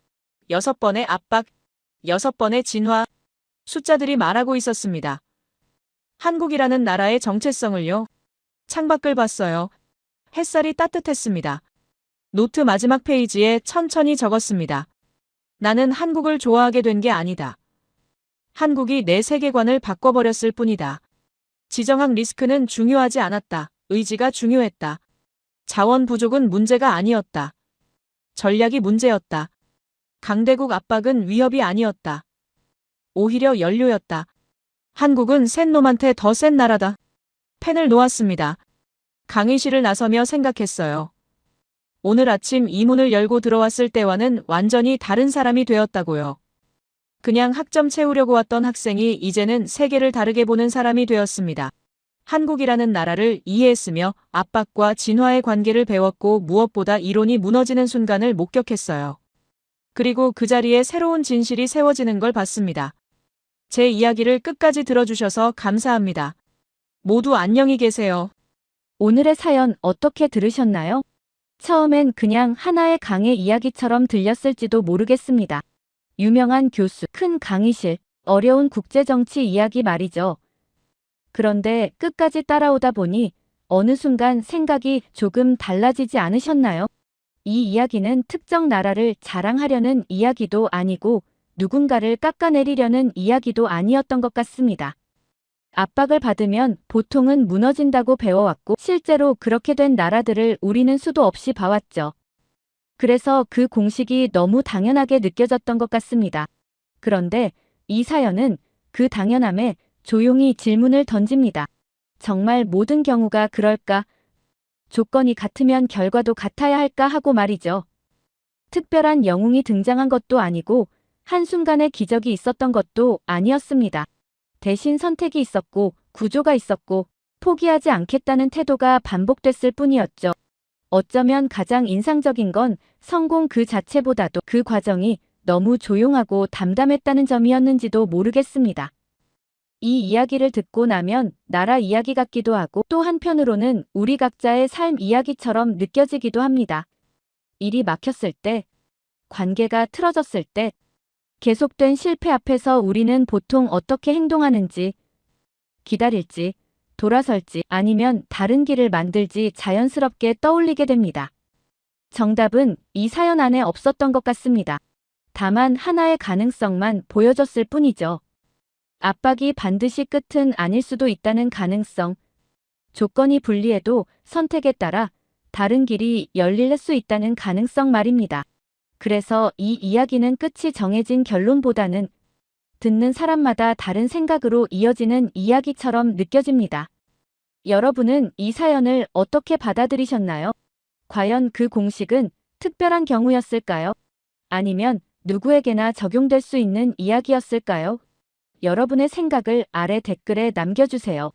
6번의 압박, 6번의 진화, 숫자들이 말하고 있었습니다. 한국이라는 나라의 정체성을요. 창밖을 봤어요. 햇살이 따뜻했습니다. 노트 마지막 페이지에 천천히 적었습니다. 나는 한국을 좋아하게 된 게 아니다. 한국이 내 세계관을 바꿔버렸을 뿐이다. 지정학 리스크는 중요하지 않았다. 의지가 중요했다. 자원 부족은 문제가 아니었다. 전략이 문제였다. 강대국 압박은 위협이 아니었다. 오히려 연료였다. 한국은 센 놈한테 더 센 나라다. 펜을 놓았습니다. 강의실을 나서며 생각했어요. 오늘 아침 이 문을 열고 들어왔을 때와는 완전히 다른 사람이 되었다고요. 그냥 학점 채우려고 왔던 학생이 이제는 세계를 다르게 보는 사람이 되었습니다. 한국이라는 나라를 이해했으며 압박과 진화의 관계를 배웠고 무엇보다 이론이 무너지는 순간을 목격했어요. 그리고 그 자리에 새로운 진실이 세워지는 걸 봤습니다. 제 이야기를 끝까지 들어주셔서 감사합니다. 모두 안녕히 계세요. 오늘의 사연 어떻게 들으셨나요? 처음엔 그냥 하나의 강의 이야기처럼 들렸을지도 모르겠습니다. 유명한 교수, 큰 강의실, 어려운 국제정치 이야기 말이죠. 그런데 끝까지 따라오다 보니 어느 순간 생각이 조금 달라지지 않으셨나요? 이 이야기는 특정 나라를 자랑하려는 이야기도 아니고 누군가를 깎아내리려는 이야기도 아니었던 것 같습니다. 압박을 받으면 보통은 무너진다고 배워왔고 실제로 그렇게 된 나라들을 우리는 수도 없이 봐왔죠. 그래서 그 공식이 너무 당연하게 느껴졌던 것 같습니다. 그런데 이 사연은 그 당연함에 조용히 질문을 던집니다. 정말 모든 경우가 그럴까? 조건이 같으면 결과도 같아야 할까 하고 말이죠. 특별한 영웅이 등장한 것도 아니고 한순간의 기적이 있었던 것도 아니었습니다. 대신 선택이 있었고 구조가 있었고 포기하지 않겠다는 태도가 반복됐을 뿐이었죠. 어쩌면 가장 인상적인 건 성공 그 자체보다도 그 과정이 너무 조용하고 담담했다는 점이었는지도 모르겠습니다. 이 이야기를 듣고 나면 나라 이야기 같기도 하고 또 한편으로는 우리 각자의 삶 이야기처럼 느껴지기도 합니다. 일이 막혔을 때, 관계가 틀어졌을 때, 계속된 실패 앞에서 우리는 보통 어떻게 행동하는지, 기다릴지, 돌아설지 아니면 다른 길을 만들지 자연스럽게 떠올리게 됩니다. 정답은 이 사연 안에 없었던 것 같습니다. 다만 하나의 가능성만 보여줬을 뿐이죠. 압박이 반드시 끝은 아닐 수도 있다는 가능성. 조건이 불리해도 선택에 따라 다른 길이 열릴 수 있다는 가능성 말입니다. 그래서 이 이야기는 끝이 정해진 결론보다는 듣는 사람마다 다른 생각으로 이어지는 이야기처럼 느껴집니다. 여러분은 이 사연을 어떻게 받아들이셨나요? 과연 그 공식은 특별한 경우였을까요? 아니면 누구에게나 적용될 수 있는 이야기였을까요? 여러분의 생각을 아래 댓글에 남겨주세요.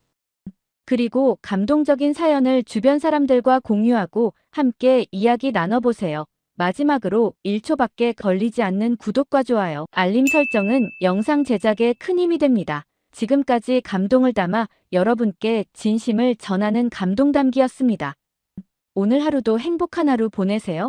그리고 감동적인 사연을 주변 사람들과 공유하고 함께 이야기 나눠보세요. 마지막으로 1초밖에 걸리지 않는 구독과 좋아요, 알림 설정은 영상 제작에 큰 힘이 됩니다. 지금까지 감동을 담아 여러분께 진심을 전하는 감동담기였습니다. 오늘 하루도 행복한 하루 보내세요.